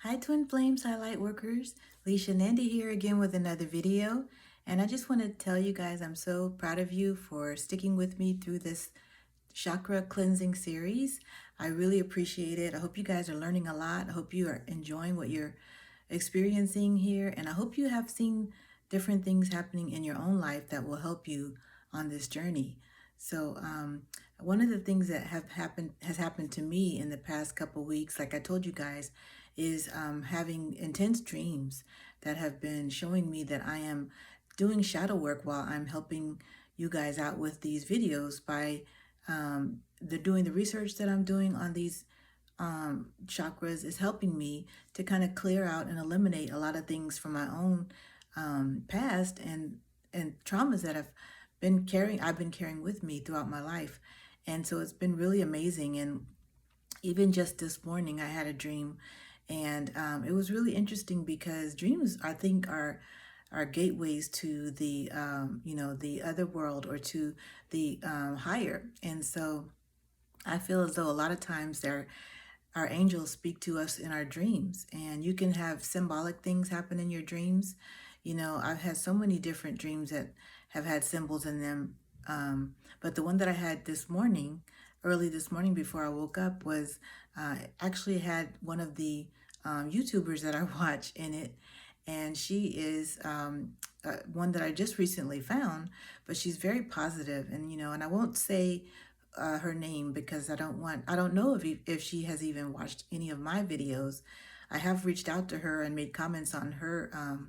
Hi Twin Flames, hi Lightworkers. Lisha and I'm here again with another video. And I just want to tell you guys I'm so proud of you for sticking with me through this chakra cleansing series. I really appreciate it. I hope you guys are learning a lot. I hope you are enjoying what you're experiencing here. And I hope you have seen different things happening in your own life that will help you on this journey. So, one of the things that has happened to me in the past couple weeks, like I told you guys, is having intense dreams that have been showing me that I am doing shadow work while I'm helping you guys out with these videos by doing the research that I'm doing on these chakras is helping me to kind of clear out and eliminate a lot of things from my own past and traumas that I've been carrying with me throughout my life. And so it's been really amazing. And even just this morning, I had a dream, and it was really interesting because dreams, I think, are gateways to the the other world or to the higher. And so I feel as though a lot of times our angels speak to us in our dreams, and you can have symbolic things happen in your dreams. I've had so many different dreams that have had symbols in them. But the one that I had this morning, early this morning before I woke up, was actually had one of the YouTubers that I watch in it. And she is one that I just recently found, but she's very positive. And I won't say her name because I don't know if she has even watched any of my videos. I have reached out to her and made comments on her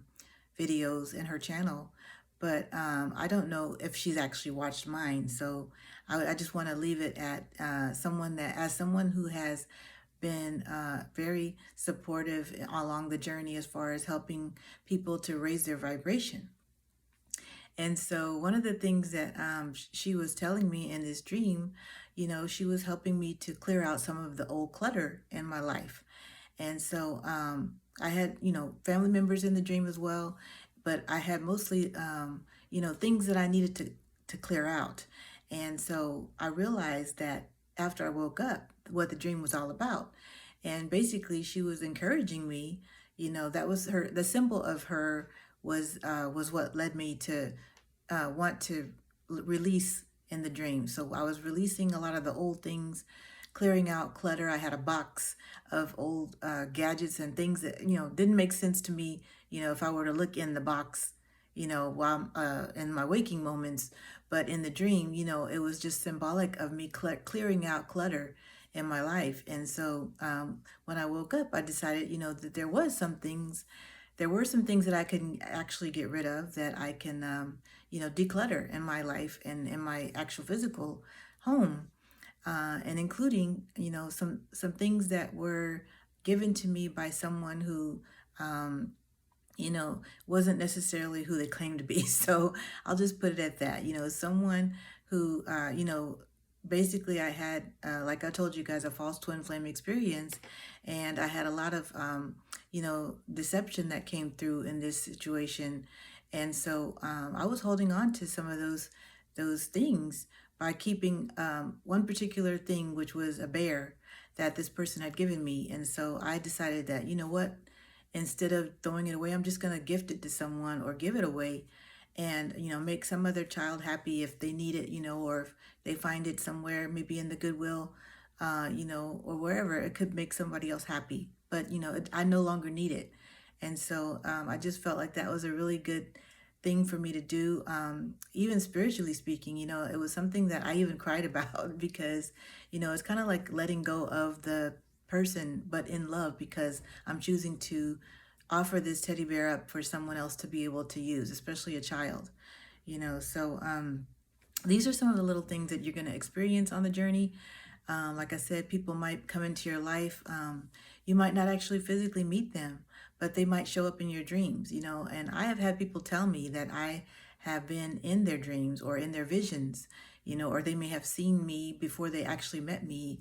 videos in her channel, but I don't know if she's actually watched mine. So I just want to leave it at as someone who has been very supportive along the journey as far as helping people to raise their vibration. And so one of the things that she was telling me in this dream, she was helping me to clear out some of the old clutter in my life. And so I had, family members in the dream as well, but I had mostly, things that I needed to clear out. And so I realized that after I woke up, what the dream was all about. And basically, she was encouraging me. That was the symbol of her was what led me to want to release in the dream. So I was releasing a lot of the old things, clearing out clutter. I had a box of old gadgets and things that didn't make sense to me. If I were to look in the box, while in my waking moments, but in the dream, it was just symbolic of me clearing out clutter in my life. And so when I woke up, I decided, that there were some things that I could actually get rid of, that I can, declutter in my life and in my actual physical home, and including, some things that were given to me by someone who, wasn't necessarily who they claimed to be. So I'll just put it at that. Someone who, basically I had, like I told you guys, a false twin flame experience, and I had a lot of, deception that came through in this situation. And so I was holding on to some of those things by keeping one particular thing, which was a bear that this person had given me. And so I decided that, what, instead of throwing it away, I'm just going to gift it to someone or give it away, and make some other child happy if they need it, or if they find it somewhere, maybe in the Goodwill, or wherever. It could make somebody else happy, but I no longer need it. And so I just felt like that was a really good thing for me to do. Even spiritually speaking, it was something that I even cried about because it's kind of like letting go of the person, but in love, because I'm choosing to offer this teddy bear up for someone else to be able to use, especially a child. So these are some of the little things that you're going to experience on the journey. Like I said, people might come into your life. You might not actually physically meet them, but they might show up in your dreams, and I have had people tell me that I have been in their dreams or in their visions, or they may have seen me before they actually met me,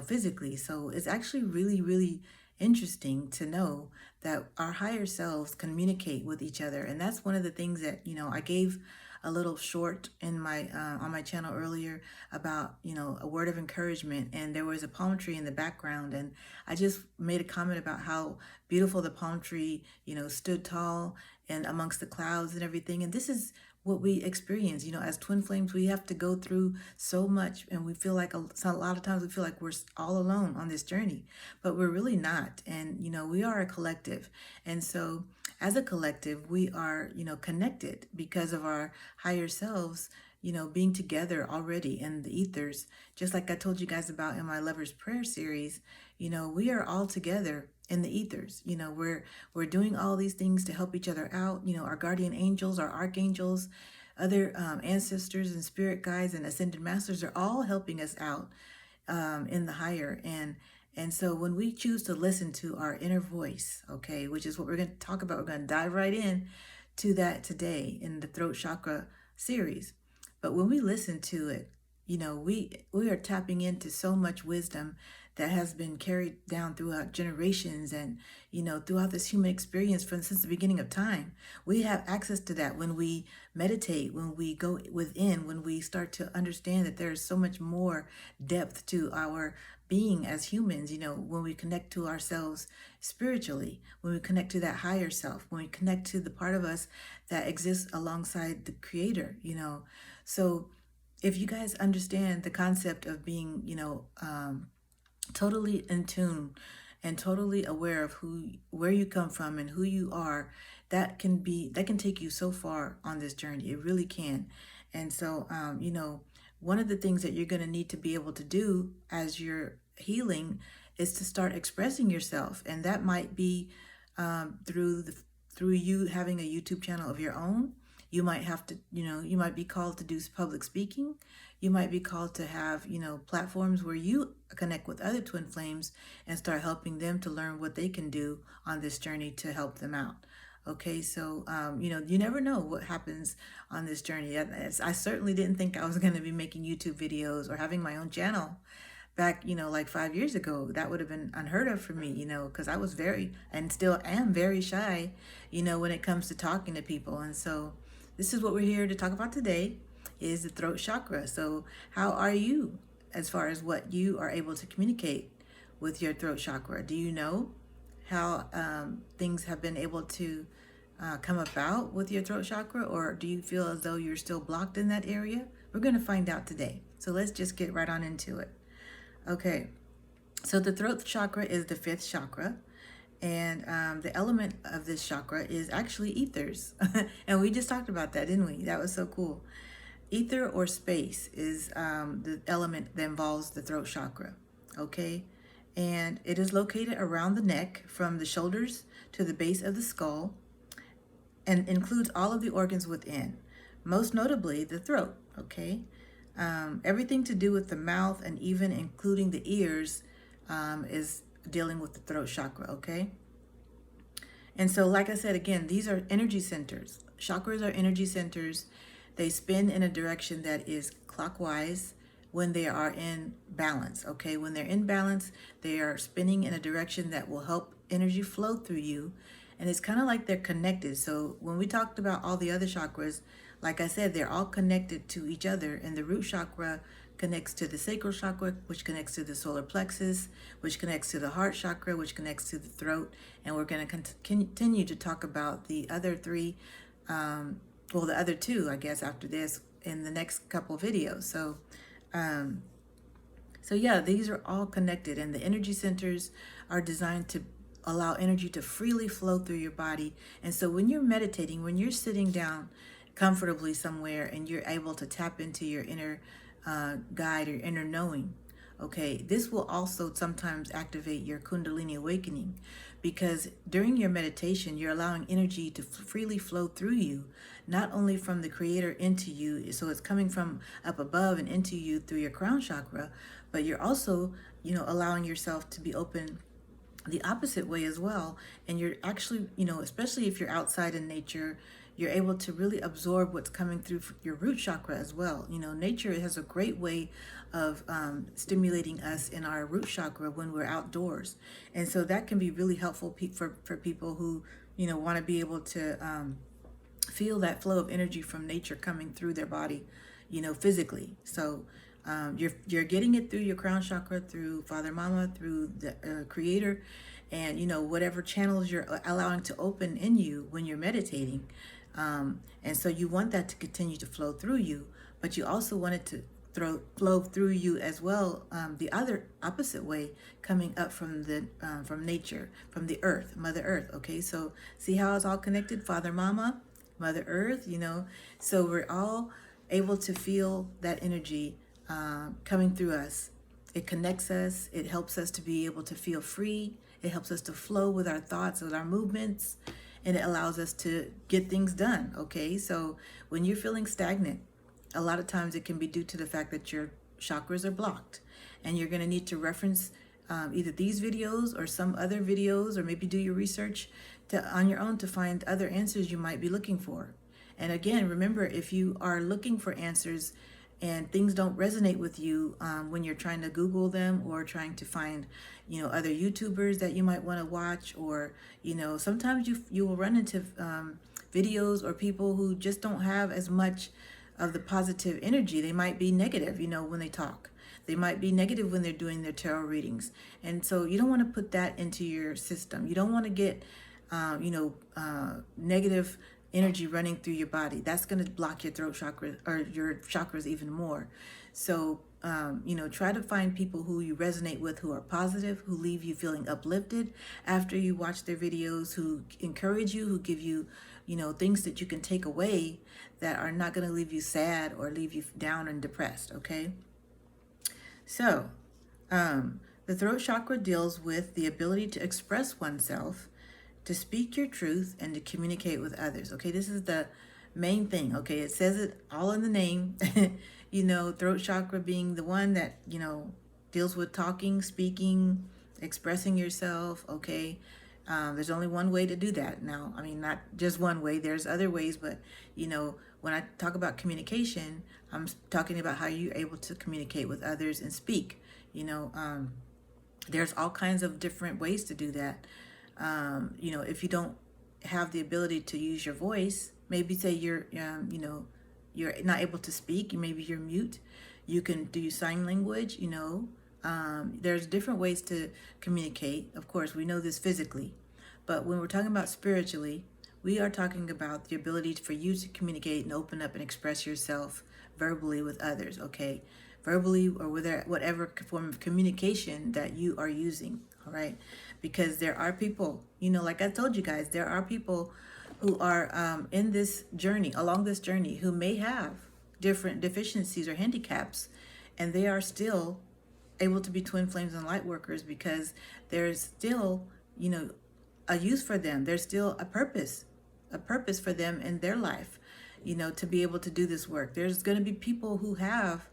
physically. So it's actually really, really interesting to know that our higher selves communicate with each other. And that's one of the things that, I gave a little short in my on my channel earlier about, you know, a word of encouragement, and there was a palm tree in the background, and I just made a comment about how beautiful the palm tree, you know, stood tall and amongst the clouds and everything. And this is what we experience, you know, as twin flames. We have to go through so much, and we feel like a lot of times we feel like we're all alone on this journey, but we're really not. And you know, we are a collective, and so as a collective, we are, you know, connected because of our higher selves, you know, being together already in the ethers. Just like I told you guys about in my Lover's Prayer series, you know, we are all together in the ethers. You know, we're doing all these things to help each other out. You know, our guardian angels, our archangels, other ancestors and spirit guides and ascended masters are all helping us out in the higher. And so when we choose to listen to our inner voice, okay, which is what we're going to talk about, we're going to dive right in to that today in the throat chakra series. But when we listen to it, you know, we are tapping into so much wisdom that has been carried down throughout generations, and you know, throughout this human experience since the beginning of time. We have access to that when we meditate, when we go within, when we start to understand that there's so much more depth to our being as humans. You know, when we connect to ourselves spiritually, when we connect to that higher self, when we connect to the part of us that exists alongside the creator, you know. So if you guys understand the concept of being, you know, totally in tune and totally aware of where you come from and who you are, that can take you so far on this journey. It really can. And so you know, one of the things that you're going to need to be able to do as you're healing is to start expressing yourself, and that might be through you having a YouTube channel of your own. You might have to, you know, you might be called to do public speaking. You might be called to have, you know, platforms where you connect with other twin flames and start helping them to learn what they can do on this journey to help them out. Okay, so, you know, you never know what happens on this journey. I certainly didn't think I was going to be making YouTube videos or having my own channel back, you know, like 5 years ago. That would have been unheard of for me, you know, because I was very, and still am very shy, you know, when it comes to talking to people. And so this is what we're here to talk about today, is the throat chakra. So how are you as far as what you are able to communicate with your throat chakra? Do you know how things have been able to come about with your throat chakra, or do you feel as though you're still blocked in that area? We're going to find out today. So let's just get right on into it. Okay, so the throat chakra is the fifth chakra, and the element of this chakra is actually ethers. And we just talked about that, didn't we? That was so cool. Ether or space is the element that involves the throat chakra, okay? And it is located around the neck from the shoulders to the base of the skull, and includes all of the organs within, most notably the throat, okay? Everything to do with the mouth and even including the ears is dealing with the throat chakra, okay? And so, like I said, again, these are energy centers. Chakras are energy centers. They spin in a direction that is clockwise when they are in balance, okay? When they're in balance, they are spinning in a direction that will help energy flow through you. And it's kind of like they're connected. So when we talked about all the other chakras, like I said, they're all connected to each other. And the root chakra connects to the sacral chakra, which connects to the solar plexus, which connects to the heart chakra, which connects to the throat. And we're going to continue to talk about the other three, well, the other two, I guess, after this in the next couple of videos. So yeah, these are all connected, and the energy centers are designed to allow energy to freely flow through your body. And so when you're meditating, when you're sitting down comfortably somewhere and you're able to tap into your inner guide or inner knowing, okay, this will also sometimes activate your Kundalini awakening, because during your meditation, you're allowing energy to freely flow through you, not only from the creator into you, so it's coming from up above and into you through your crown chakra, but you're also, you know, allowing yourself to be open the opposite way as well. And you're actually, you know, especially if you're outside in nature, you're able to really absorb what's coming through your root chakra as well. You know, nature has a great way of stimulating us in our root chakra when we're outdoors. And so that can be really helpful for people who, you know, want to be able to feel that flow of energy from nature coming through their body, physically. So you're getting it through your crown chakra, through Father Mama, through the Creator, and whatever channels you're allowing to open in you when you're meditating. And so you want that to continue to flow through you, but you also want it to flow through you as well, the other opposite way, coming up from nature, from the earth, Mother Earth. Okay, so see how it's all connected? Father Mama, Mother Earth, so we're all able to feel that energy coming through us. It connects us. It helps us to be able to feel free. It helps us to flow with our thoughts, with our movements, and it allows us to get things done. Okay, so when you're feeling stagnant, a lot of times it can be due to the fact that your chakras are blocked, and you're going to need to reference either these videos or some other videos, or maybe do your research on your own to find other answers you might be looking for. And again, remember, if you are looking for answers and things don't resonate with you when you're trying to Google them or trying to find, other YouTubers that you might want to watch, or, sometimes you will run into videos or people who just don't have as much of the positive energy. They might be negative, when they talk. They might be negative when they're doing their tarot readings. And so you don't want to put that into your system. You don't want to get, negative energy running through your body. That's going to block your throat chakra or your chakras even more. So, try to find people who you resonate with, who are positive, who leave you feeling uplifted after you watch their videos, who encourage you, who give you, things that you can take away that are not going to leave you sad or leave you down and depressed. Okay. So, the throat chakra deals with the ability to express oneself, to speak your truth, and to communicate with others. Okay, this is the main thing. Okay, it says it all in the name. Throat chakra being the one that, deals with talking, speaking, expressing yourself. Okay, there's only one way to do that. Now, I mean, not just one way, there's other ways, but, when I talk about communication, I'm talking about how you're able to communicate with others and speak. There's all kinds of different ways to do that. If you don't have the ability to use your voice, maybe say you're not able to speak, maybe you're mute, you can do sign language. There's different ways to communicate. Of course, we know this physically, but when we're talking about spiritually, we are talking about the ability for you to communicate and open up and express yourself verbally with others. Okay, verbally or with whatever form of communication that you are using. All right, because there are people, like I told you guys, there are people who are in this journey, along this journey, who may have different deficiencies or handicaps, and they are still able to be twin flames and light workers, because there's still, a use for them. There's still a purpose for them in their life, to be able to do this work. There's going to be people who have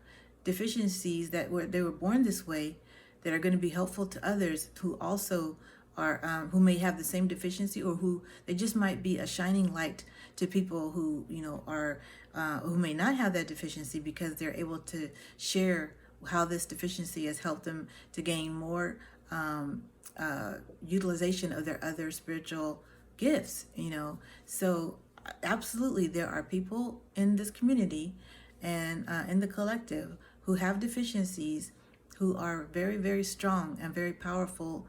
deficiencies they were born this way, that are going to be helpful to others who also are who may have the same deficiency, or who they just might be a shining light to people who are who may not have that deficiency, because they're able to share how this deficiency has helped them to gain more utilization of their other spiritual gifts. So absolutely, there are people in this community and in the collective who have deficiencies, who are very, very strong and very powerful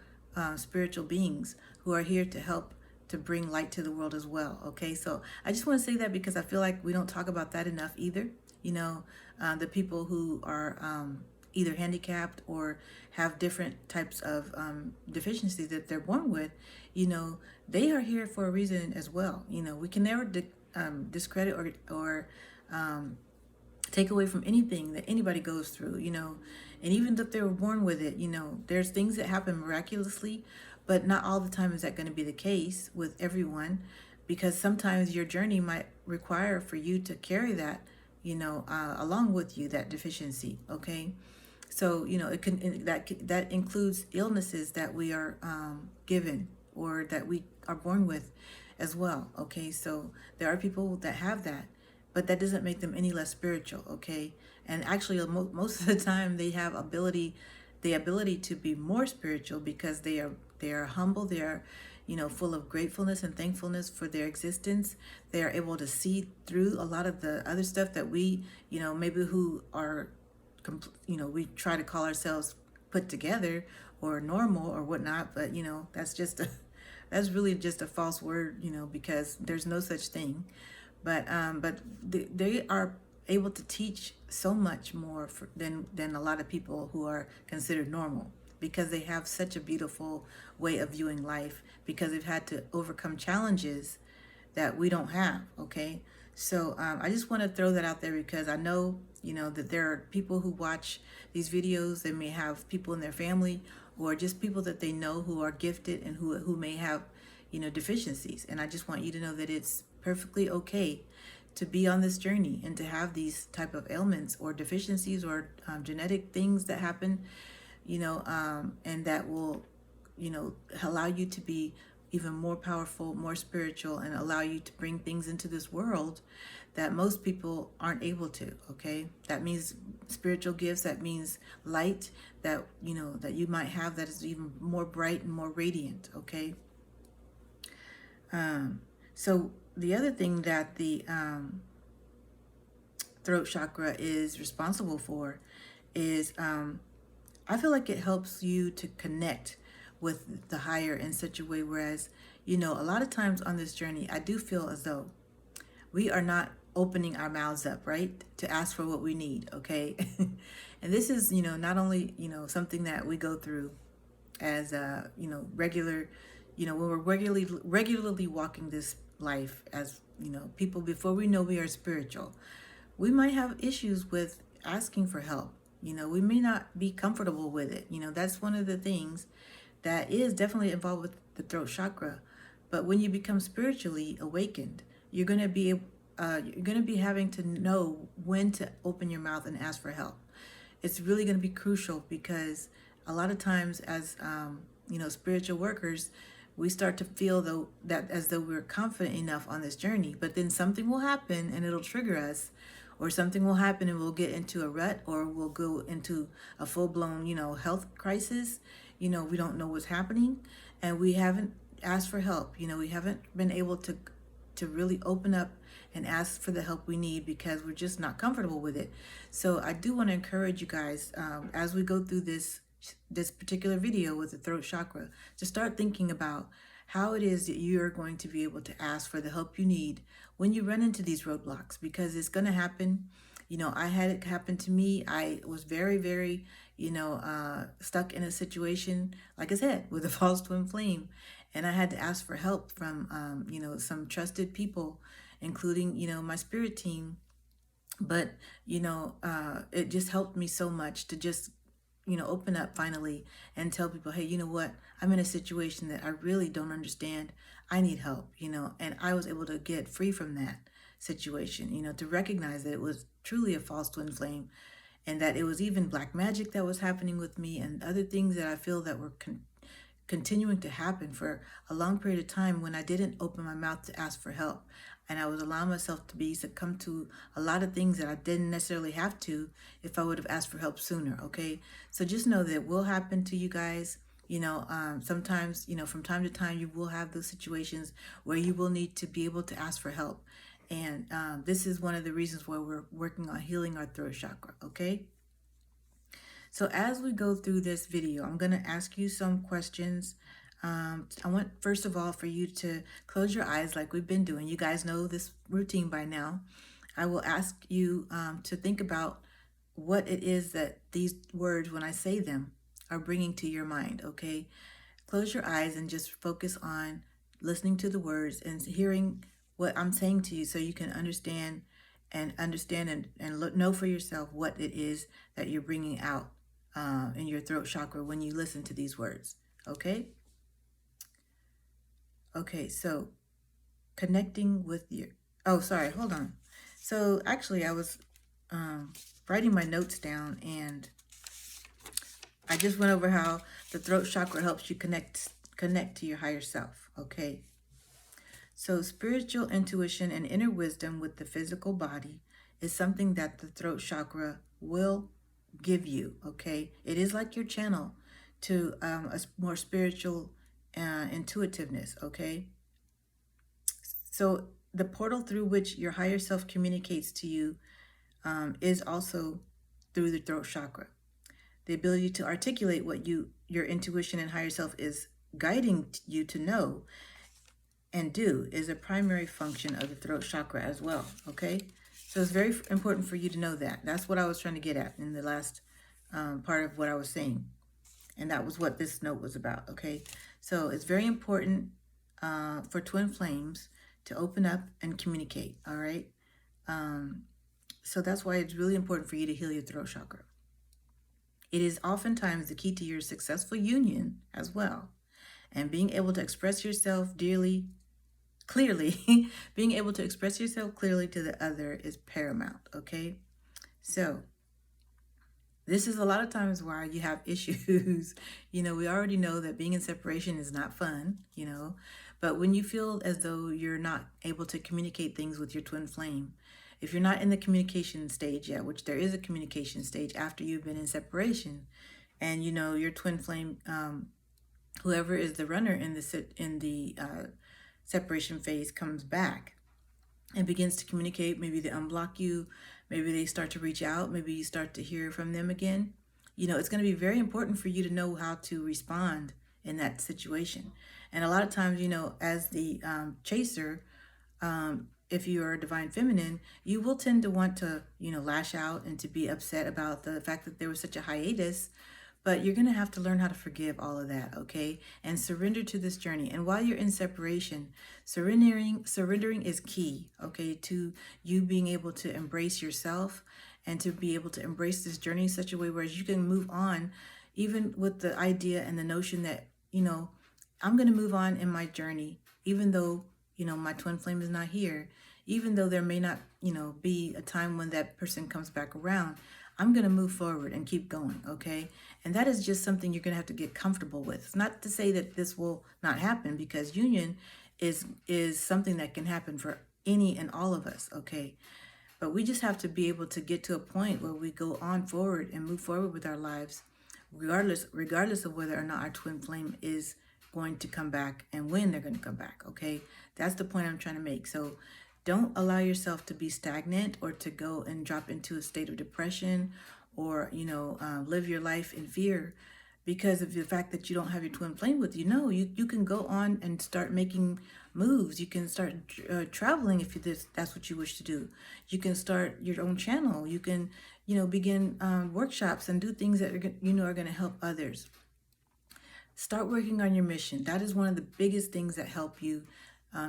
spiritual beings, who are here to help to bring light to the world as well. Okay, so I just want to say that, because I feel like we don't talk about that enough either. The people who are either handicapped or have different types of deficiencies that they're born with, they are here for a reason as well. We can never discredit or take away from anything that anybody goes through, and even if they were born with it, there's things that happen miraculously, but not all the time is that going to be the case with everyone, because sometimes your journey might require for you to carry that, along with you, that deficiency. Okay, so it can that includes illnesses that we are given, or that we are born with as well. Okay, so there are people that have that, but that doesn't make them any less spiritual. Okay, and actually most of the time they have ability, the ability to be more spiritual because they are humble, they are, full of gratefulness and thankfulness for their existence. They are able to see through a lot of the other stuff that we, maybe who are, we try to call ourselves put together or normal or whatnot, but that's just a, that's really just a false word, because there's no such thing. But they are able to teach so much more than a lot of people who are considered normal, because they have such a beautiful way of viewing life, because they've had to overcome challenges that we don't have. Okay, so I just want to throw that out there because I know, that there are people who watch these videos. They may have people in their family or just people that they know who are gifted and who may have, deficiencies. And I just want you to know that it's perfectly okay to be on this journey and to have these type of ailments or deficiencies or genetic things that happen, and that will, allow you to be even more powerful, more spiritual, and allow you to bring things into this world that most people aren't able to. Okay, that means spiritual gifts, that means light that, that you might have that is even more bright and more radiant. Okay, so the other thing that the throat chakra is responsible for is, I feel like it helps you to connect with the higher in such a way, whereas, a lot of times on this journey, I do feel as though we are not opening our mouths up, right, to ask for what we need. Okay, and this is, not only, something that we go through as regular, when we're regularly walking this life as, people, before we know we are spiritual, we might have issues with asking for help. We may not be comfortable with it. That's one of the things that is definitely involved with the throat chakra. But when you become spiritually awakened, you're going to be having to know when to open your mouth and ask for help. It's really going to be crucial, because a lot of times as spiritual workers, we start to feel though that as though we're confident enough on this journey, but then something will happen and it'll trigger us, or something will happen and we'll get into a rut, or we'll go into a full-blown, health crisis. We don't know what's happening, and we haven't asked for help. We haven't been able to really open up and ask for the help we need because we're just not comfortable with it. So I do want to encourage you guys, as we go through this particular video with the throat chakra, to start thinking about how it is that you're going to be able to ask for the help you need when you run into these roadblocks, because it's going to happen. I had it happen to me. I was very, very, stuck in a situation, like I said, with a false twin flame. And I had to ask for help from, some trusted people, including, my spirit team. But, it just helped me so much to just, open up finally and tell people, hey, you know what? I'm in a situation that I really don't understand. I need help, and I was able to get free from that situation, to recognize that it was truly a false twin flame, and that it was even black magic that was happening with me, and other things that I feel that were continuing to happen for a long period of time when I didn't open my mouth to ask for help. And I was allowing myself to be succumb to a lot of things that I didn't necessarily have to if I would have asked for help sooner. Okay, so just know that it will happen to you guys. Sometimes, from time to time, you will have those situations where you will need to be able to ask for help. And this is one of the reasons why we're working on healing our throat chakra. Okay, so as we go through this video, I'm going to ask you some questions. I want, first of all, for you to close your eyes like we've been doing. You guys know this routine by now. I will ask you to think about what it is that these words, when I say them, are bringing to your mind. Okay, close your eyes and just focus on listening to the words and hearing what I'm saying to you, so you can understand and know for yourself what it is that you're bringing out in your throat chakra when you listen to these words. Okay. Okay, so connecting with your, oh, sorry, hold on. So actually I was writing my notes down, and I just went over how the throat chakra helps you connect to your higher self. Okay, so spiritual intuition and inner wisdom with the physical body is something that the throat chakra will give you, okay? It is like your channel to a more spiritual intuitiveness, okay? So the portal through which your higher self communicates to you is also through the throat chakra. The ability to articulate what your intuition and higher self is guiding you to know and do is a primary function of the throat chakra as well, okay? So it's very important for you to know that. That's what I was trying to get at in the last part of what I was saying. And that was what this note was about, okay? So it's very important for twin flames to open up and communicate, all right? So that's why it's really important for you to heal your throat chakra. It is oftentimes the key to your successful union as well. And being able to express yourself clearly, being able to express yourself clearly to the other is paramount, okay? So this is a lot of times why you have issues. You know, we already know that being in separation is not fun, you know, but when you feel as though you're not able to communicate things with your twin flame, if you're not in the communication stage yet, which there is a communication stage after you've been in separation, and you know your twin flame, whoever is the runner in the separation phase, comes back and begins to communicate. Maybe they unblock you, maybe they start to reach out, maybe you start to hear from them again. You know, it's going to be very important for you to know how to respond in that situation. And a lot of times, you know, as the chaser, if you are a divine feminine, you will tend to want to, you know, lash out and to be upset about the fact that there was such a hiatus. But you're going to have to learn how to forgive all of that, okay? And surrender to this journey. And while you're in separation, surrendering is key, okay, to you being able to embrace yourself and to be able to embrace this journey in such a way where you can move on, even with the idea and the notion that, you know, I'm going to move on in my journey, even though, you know, my twin flame is not here, even though there may not, you know, be a time when that person comes back around. I'm going to move forward and keep going, okay? And that is just something you're going to have to get comfortable with. It's not to say that this will not happen, because union is something that can happen for any and all of us, okay? But we just have to be able to get to a point where we go on forward and move forward with our lives, regardless of whether or not our twin flame is going to come back and when they're going to come back, okay? That's the point I'm trying to make. So don't allow yourself to be stagnant or to go and drop into a state of depression or, you know, live your life in fear because of the fact that you don't have your twin flame with you. No, you can go on and start making moves. You can start traveling if that's what you wish to do. You can start your own channel. You can, you know, begin workshops and do things that are going to help others. Start working on your mission. That is one of the biggest things that help you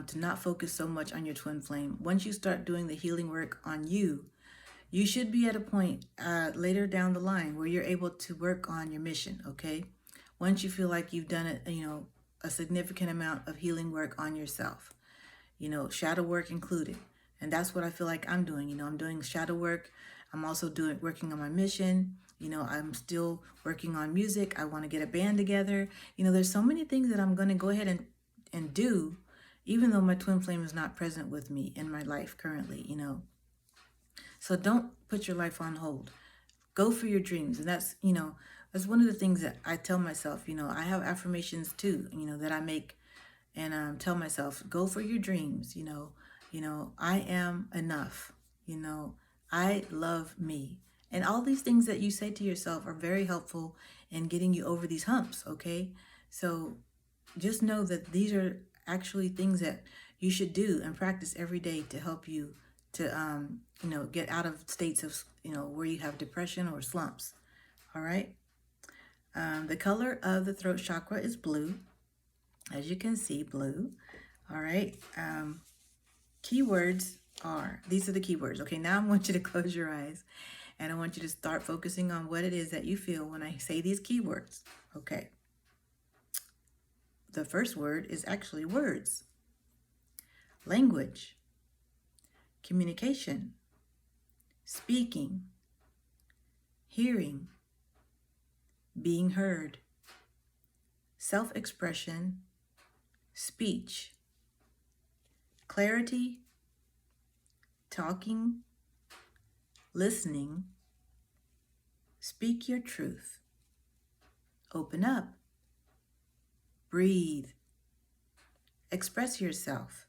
to not focus so much on your twin flame. Once you start doing the healing work on you, you should be at a point later down the line where you're able to work on your mission, okay? Once you feel like you've done it, you know, a significant amount of healing work on yourself, you know, shadow work included. And that's what I feel like I'm doing. You know, I'm doing shadow work. I'm also working on my mission. You know, I'm still working on music. I want to get a band together. You know, there's so many things that I'm going to go ahead and do, even though my twin flame is not present with me in my life currently, you know. So don't put your life on hold. Go for your dreams. And that's, you know, that's one of the things that I tell myself. You know, I have affirmations too, you know, that I make and tell myself, go for your dreams. You know, I am enough. You know, I love me. And all these things that you say to yourself are very helpful in getting you over these humps, okay? So just know that these are actually things that you should do and practice every day to help you to, you know, get out of states of, you know, where you have depression or slumps, all right? The color of the throat chakra is blue. As you can see, blue, all right? Keywords these are the keywords, okay? Now I want you to close your eyes and I want you to start focusing on what it is that you feel when I say these keywords, okay? The first word is actually words. Language, communication, speaking, hearing, being heard, self-expression, speech, clarity, talking, listening, Speak your truth. Open up. Breathe. Express yourself.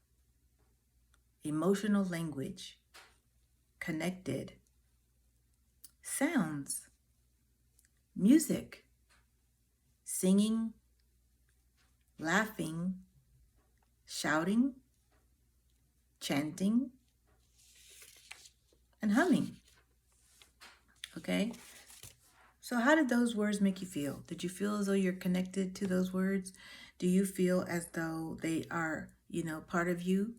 Emotional language. Connected. Sounds. Music. Singing. Laughing. Shouting. Chanting. And humming. Okay? So how did those words make you feel? Did you feel as though you're connected to those words? Do you feel as though they are, part of you?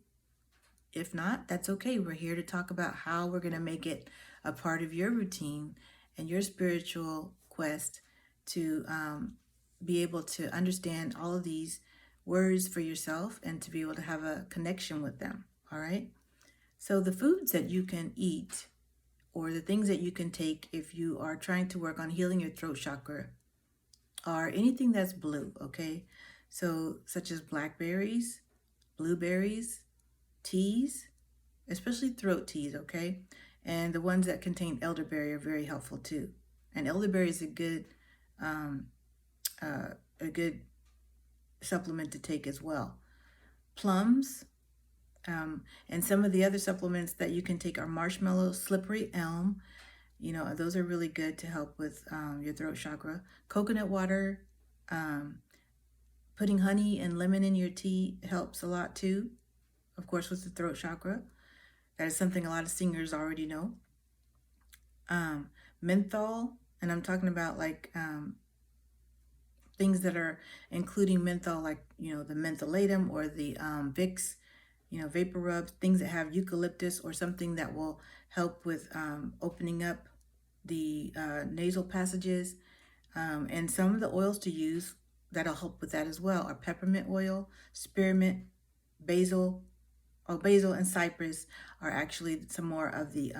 If not, that's okay. We're here to talk about how we're going to make it a part of your routine and your spiritual quest to be able to understand all of these words for yourself and to be able to have a connection with them. All right? So the foods that you can eat or the things that you can take if you are trying to work on healing your throat chakra are anything that's blue, okay? So such as blackberries, blueberries, teas, especially throat teas, okay? And the ones that contain elderberry are very helpful too. And elderberry is a good supplement to take as well. Plums, and some of the other supplements that you can take are marshmallow, slippery elm. Those are really good to help with your throat chakra. Coconut water, putting honey and lemon in your tea helps a lot too. Of course, with the throat chakra. That is something a lot of singers already know. Menthol, and I'm talking about like things that are including menthol, like, the mentholatum or the Vicks, vapor rubs, things that have eucalyptus or something that will help with opening up the nasal passages. And some of the oils to use that'll help with that as well are peppermint oil, spearmint, basil. Basil and cypress are actually some more of the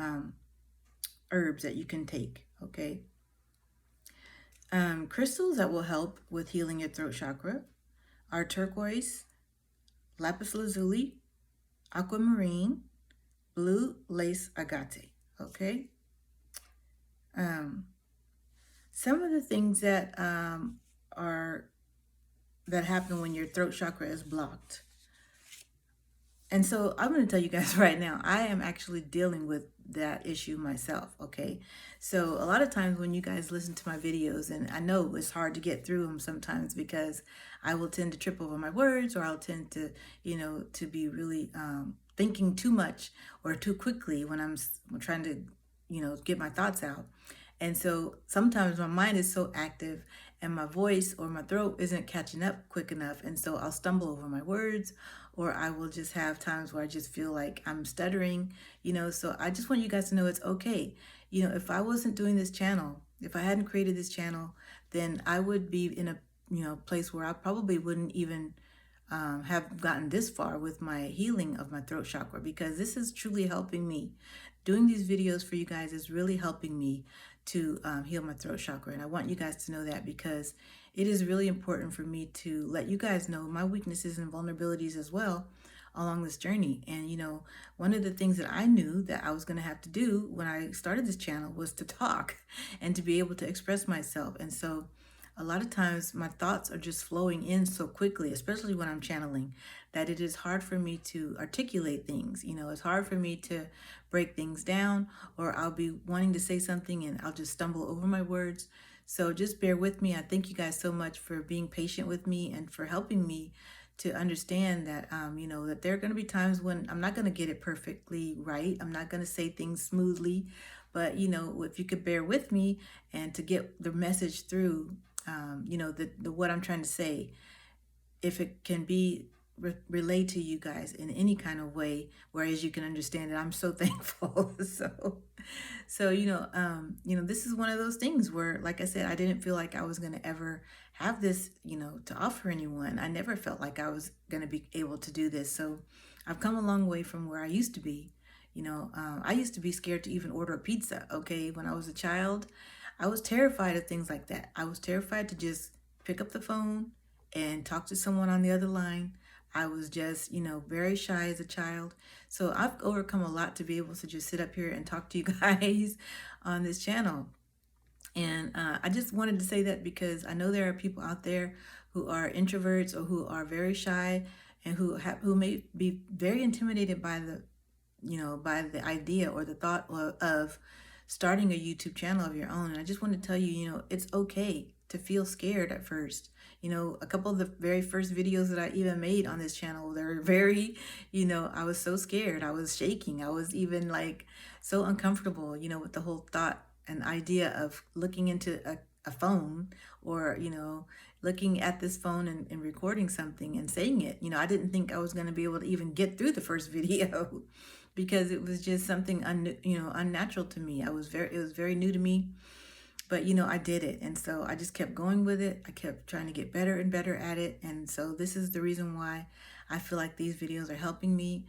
herbs that you can take, okay? Crystals that will help with healing your throat chakra are turquoise, lapis lazuli, aquamarine, blue lace agate, okay? Some of the things that that happen when your throat chakra is blocked. And so I'm going to tell you guys right now, I am actually dealing with that issue myself, okay? So a lot of times when you guys listen to my videos, and I know it's hard to get through them sometimes because I will tend to trip over my words, or I'll tend to, to be really thinking too much or too quickly when I'm trying to, get my thoughts out. And so sometimes my mind is so active and my voice or my throat isn't catching up quick enough. And so I'll stumble over my words, or I will just have times where I just feel like I'm stuttering, so I just want you guys to know it's okay. If I wasn't doing this channel, if I hadn't created this channel, then I would be in a, place where I probably wouldn't even have gotten this far with my healing of my throat chakra, because this is truly helping me. Doing these videos for you guys is really helping me to heal my throat chakra. And I want you guys to know that, because it is really important for me to let you guys know my weaknesses and vulnerabilities as well along this journey. And, one of the things that I knew that I was going to have to do when I started this channel was to talk and to be able to express myself. And so a lot of times my thoughts are just flowing in so quickly, especially when I'm channeling, that it is hard for me to articulate things. It's hard for me to break things down, or I'll be wanting to say something and I'll just stumble over my words. So just bear with me. I thank you guys so much for being patient with me and for helping me to understand that, that there are going to be times when I'm not going to get it perfectly right. I'm not going to say things smoothly, but, if you could bear with me and to get the message through, the what I'm trying to say, if it can be relayed to you guys in any kind of way, whereas you can understand it, I'm so thankful. So this is one of those things where, like I said, I didn't feel like I was going to ever have this, to offer anyone. I never felt like I was going to be able to do this. So I've come a long way from where I used to be. I used to be scared to even order a pizza. Okay. When I was a child, I was terrified of things like that. I was terrified to just pick up the phone and talk to someone on the other line. I was just, very shy as a child. So I've overcome a lot to be able to just sit up here and talk to you guys on this channel. And I just wanted to say that because I know there are people out there who are introverts or who are very shy and who may be very intimidated by by the idea or the thought of starting a YouTube channel of your own. And I just want to tell you, it's okay to feel scared at first. A couple of the very first videos that I even made on this channel, they were very, I was so scared. I was shaking. I was even like so uncomfortable, with the whole thought and idea of looking into a phone or, looking at this phone and recording something and saying it. I didn't think I was going to be able to even get through the first video because it was just something unnatural to me. It was very new to me, but I did it. And so I just kept going with it. I kept trying to get better and better at it. And so this is the reason why I feel like these videos are helping me.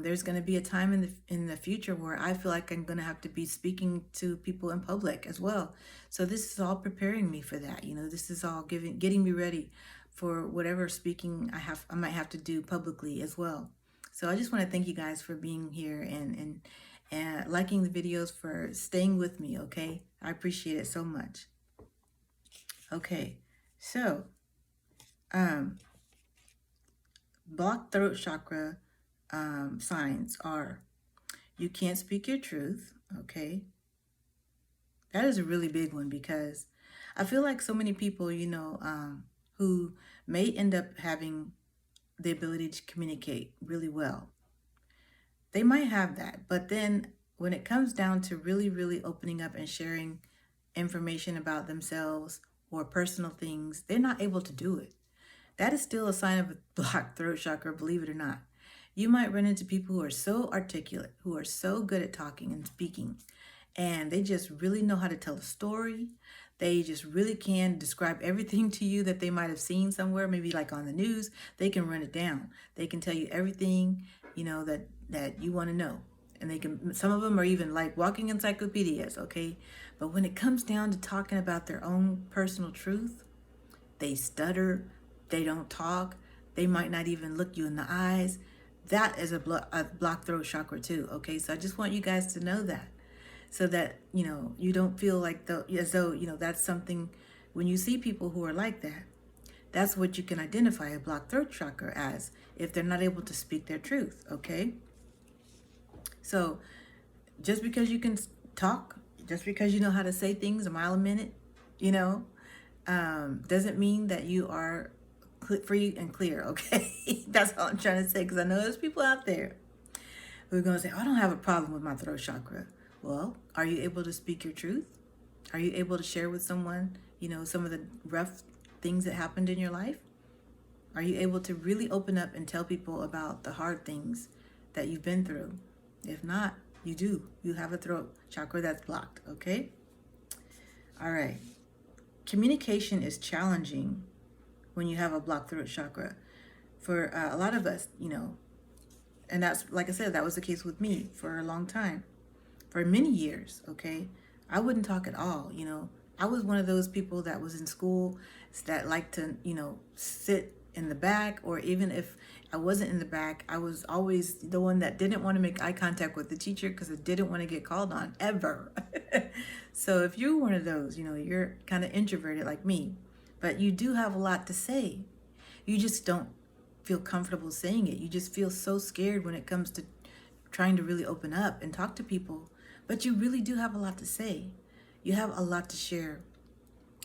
There's going to be a time in the future where I feel like I'm going to have to be speaking to people in public as well. So this is all preparing me for that. This is all getting me ready for whatever speaking I might have to do publicly as well. So I just want to thank you guys for being here and liking the videos, for staying with me, okay? I appreciate it so much. Okay, so blocked throat chakra signs are: you can't speak your truth, okay? That is a really big one because I feel like so many people, who may end up having the ability to communicate really well, they might have that, but then when it comes down to really, really opening up and sharing information about themselves or personal things, they're not able to do it. That is still a sign of a blocked throat chakra, believe it or not. You might run into people who are so articulate, who are so good at talking and speaking, and they just really know how to tell a story. They just really can describe everything to you that they might have seen somewhere, maybe like on the news. They can run it down. They can tell you everything, that you want to know. And some of them are even like walking encyclopedias, okay? But when it comes down to talking about their own personal truth, they stutter, they don't talk, they might not even look you in the eyes. That is a blocked throat chakra too, okay? So I just want you guys to know that, so that, you don't feel like as though, that's something, when you see people who are like that, that's what you can identify a blocked throat chakra as, if they're not able to speak their truth, okay? So just because you can talk, just because you know how to say things a mile a minute, doesn't mean that you are free and clear, okay? That's all I'm trying to say, because I know there's people out there who are going to say, oh, I don't have a problem with my throat chakra. Well, are you able to speak your truth? Are you able to share with someone, some of the rough things that happened in your life? Are you able to really open up and tell people about the hard things that you've been through? If not, you have a throat chakra that's blocked, okay? All right. Communication is challenging when you have a blocked throat chakra. For a lot of us, and that's, like I said, that was the case with me for a long time, for many years, okay? I wouldn't talk at all, I was one of those people that was in school that liked to, sit in the back, or even if I wasn't in the back, I was always the one that didn't want to make eye contact with the teacher because I didn't want to get called on, ever. So if you're one of those, you're kind of introverted like me, but you do have a lot to say. You just don't feel comfortable saying it. You just feel so scared when it comes to trying to really open up and talk to people. But you really do have a lot to say. You have a lot to share.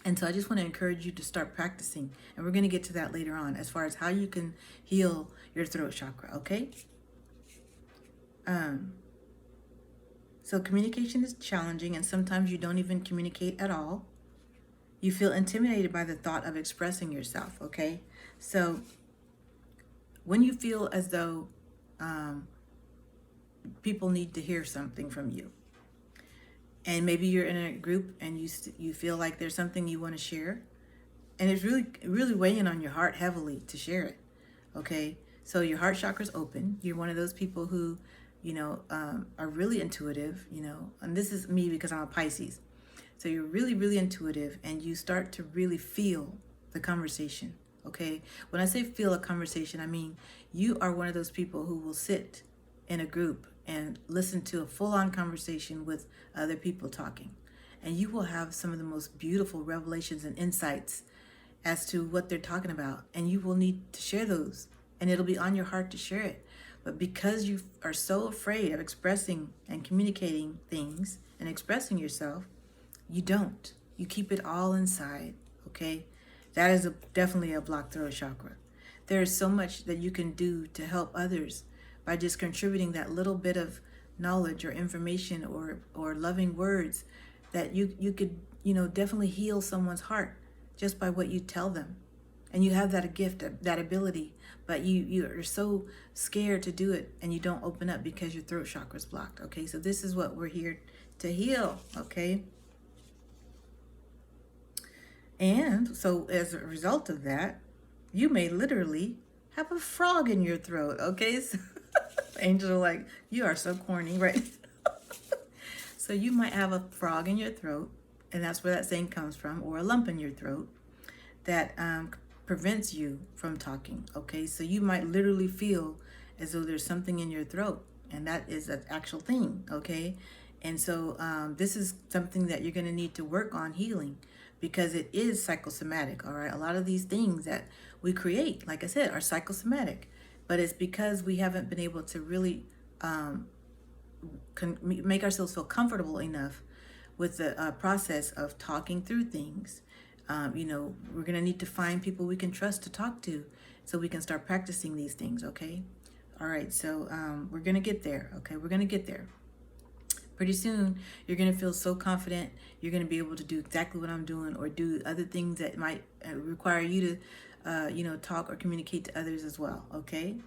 And so I just want to encourage you to start practicing. And we're going to get to that later on as far as how you can heal your throat chakra, okay? So communication is challenging, and sometimes you don't even communicate at all. You feel intimidated by the thought of expressing yourself, okay? So when you feel as though people need to hear something from you, and maybe you're in a group and you feel like there's something you want to share, and it's really weighing on your heart heavily to share it, okay? So your heart chakra's open. You're one of those people who, are really intuitive, and this is me because I'm a Pisces. So you're really, really intuitive, and you start to really feel the conversation, okay? When I say feel a conversation, I mean you are one of those people who will sit in a group and listen to a full-on conversation with other people talking. and you will have some of the most beautiful revelations and insights as to what they're talking about, and you will need to share those, and it'll be on your heart to share it. But because you are so afraid of expressing and communicating things and expressing yourself, you don't. You keep it all inside, okay? That is definitely a blocked throat chakra. There is so much that you can do to help others by just contributing that little bit of knowledge or information or loving words, that you could, definitely heal someone's heart just by what you tell them. And you have that gift, that ability, but you're so scared to do it, and you don't open up because your throat chakra is blocked. Okay, so this is what we're here to heal. Okay, and so as a result of that, you may literally have a frog in your throat. Okay, so angels are like, you are so corny, right? So you might have a frog in your throat, and that's where that saying comes from, or a lump in your throat that prevents you from talking. Okay, so you might literally feel as though there's something in your throat, and that is an actual thing. Okay, and so this is something that you're going to need to work on healing, because it is psychosomatic. All right, a lot of these things that we create, like I said, are psychosomatic, but it's because we haven't been able to really make ourselves feel comfortable enough with the process of talking through things. We're going to need to find people we can trust to talk to so we can start practicing these things. Okay. All right. So we're going to get there. Okay. We're going to get there. Pretty soon, you're going to feel so confident. You're going to be able to do exactly what I'm doing, or do other things that might require you to, talk or communicate to others as well. Okay.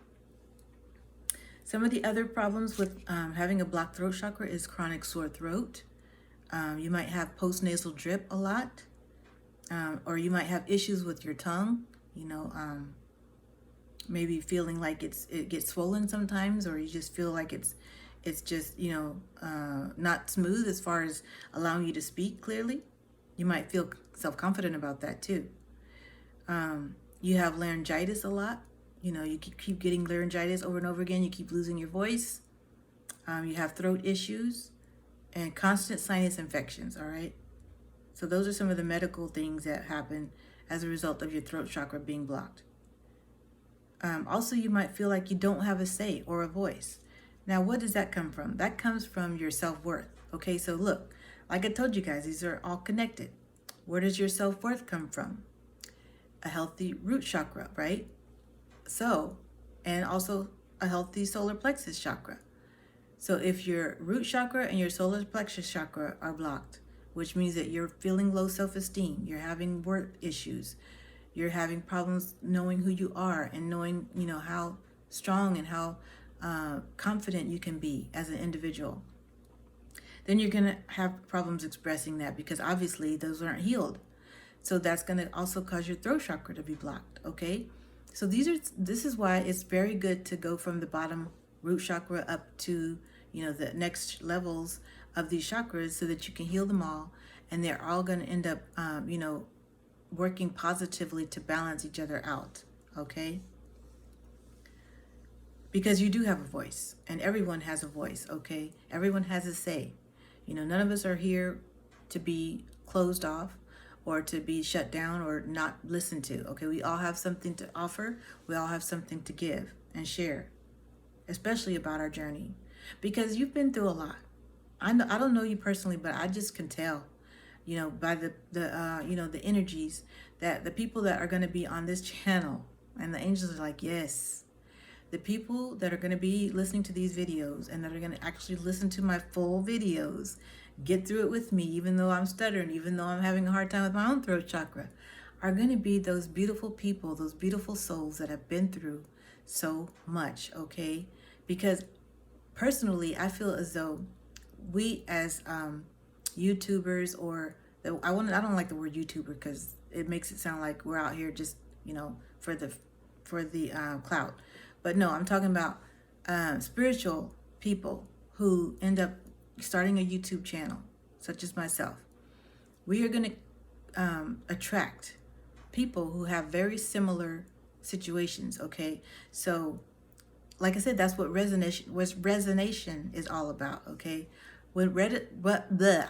Some of the other problems with having a blocked throat chakra is chronic sore throat. You might have postnasal drip a lot. Or you might have issues with your tongue, maybe feeling like it gets swollen sometimes, or you just feel like it's just, not smooth as far as allowing you to speak clearly. You might feel self-confident about that too. You have laryngitis a lot. You keep getting laryngitis over and over again. You keep losing your voice. You have throat issues and constant sinus infections, all right? So those are some of the medical things that happen as a result of your throat chakra being blocked. Also, you might feel like you don't have a say or a voice. Now, what does that come from? That comes from your self-worth. Okay, so look, like I told you guys, these are all connected. Where does your self-worth come from? A healthy root chakra, right? So, and also a healthy solar plexus chakra. So if your root chakra and your solar plexus chakra are blocked, which means that you're feeling low self-esteem, you're having work issues, you're having problems knowing who you are and knowing, how strong and how confident you can be as an individual, then you're going to have problems expressing that, because obviously those aren't healed. So that's going to also cause your throat chakra to be blocked. Okay, so this is why it's very good to go from the bottom root chakra up to the next levels of these chakras, so that you can heal them all, and they're all going to end up working positively to balance each other out. Okay, because you do have a voice, and everyone has a voice. Okay, everyone has a say. None of us are here to be closed off or to be shut down or not listened to. Okay, we all have something to offer. We all have something to give and share, especially about our journey, because you've been through a lot. I don't know you personally, but I just can tell, by the energies that the people that are going to be on this channel, and the angels are like, yes, the people that are going to be listening to these videos and that are going to actually listen to my full videos, get through it with me, even though I'm stuttering, even though I'm having a hard time with my own throat chakra, are going to be those beautiful people, those beautiful souls that have been through so much. Okay, because personally, I feel as though we as YouTubers, or I don't like the word YouTuber because it makes it sound like we're out here just for the clout. But no, I'm talking about spiritual people who end up starting a YouTube channel, such as myself. We are going to attract people who have very similar situations. Okay, so like I said, that's what resonation is all about. Okay,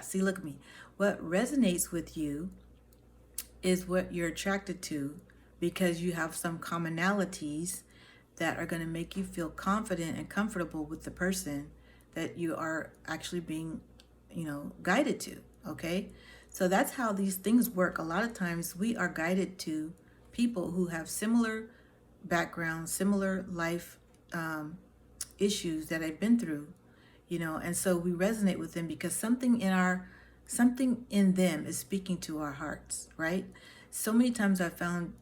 see, look at me. What resonates with you is what you're attracted to, because you have some commonalities that are going to make you feel confident and comfortable with the person that you are actually being, guided to. Okay. So that's how these things work. A lot of times we are guided to people who have similar backgrounds, similar life issues that I've been through, and so we resonate with them because something in them is speaking to our hearts, right? So many times I've found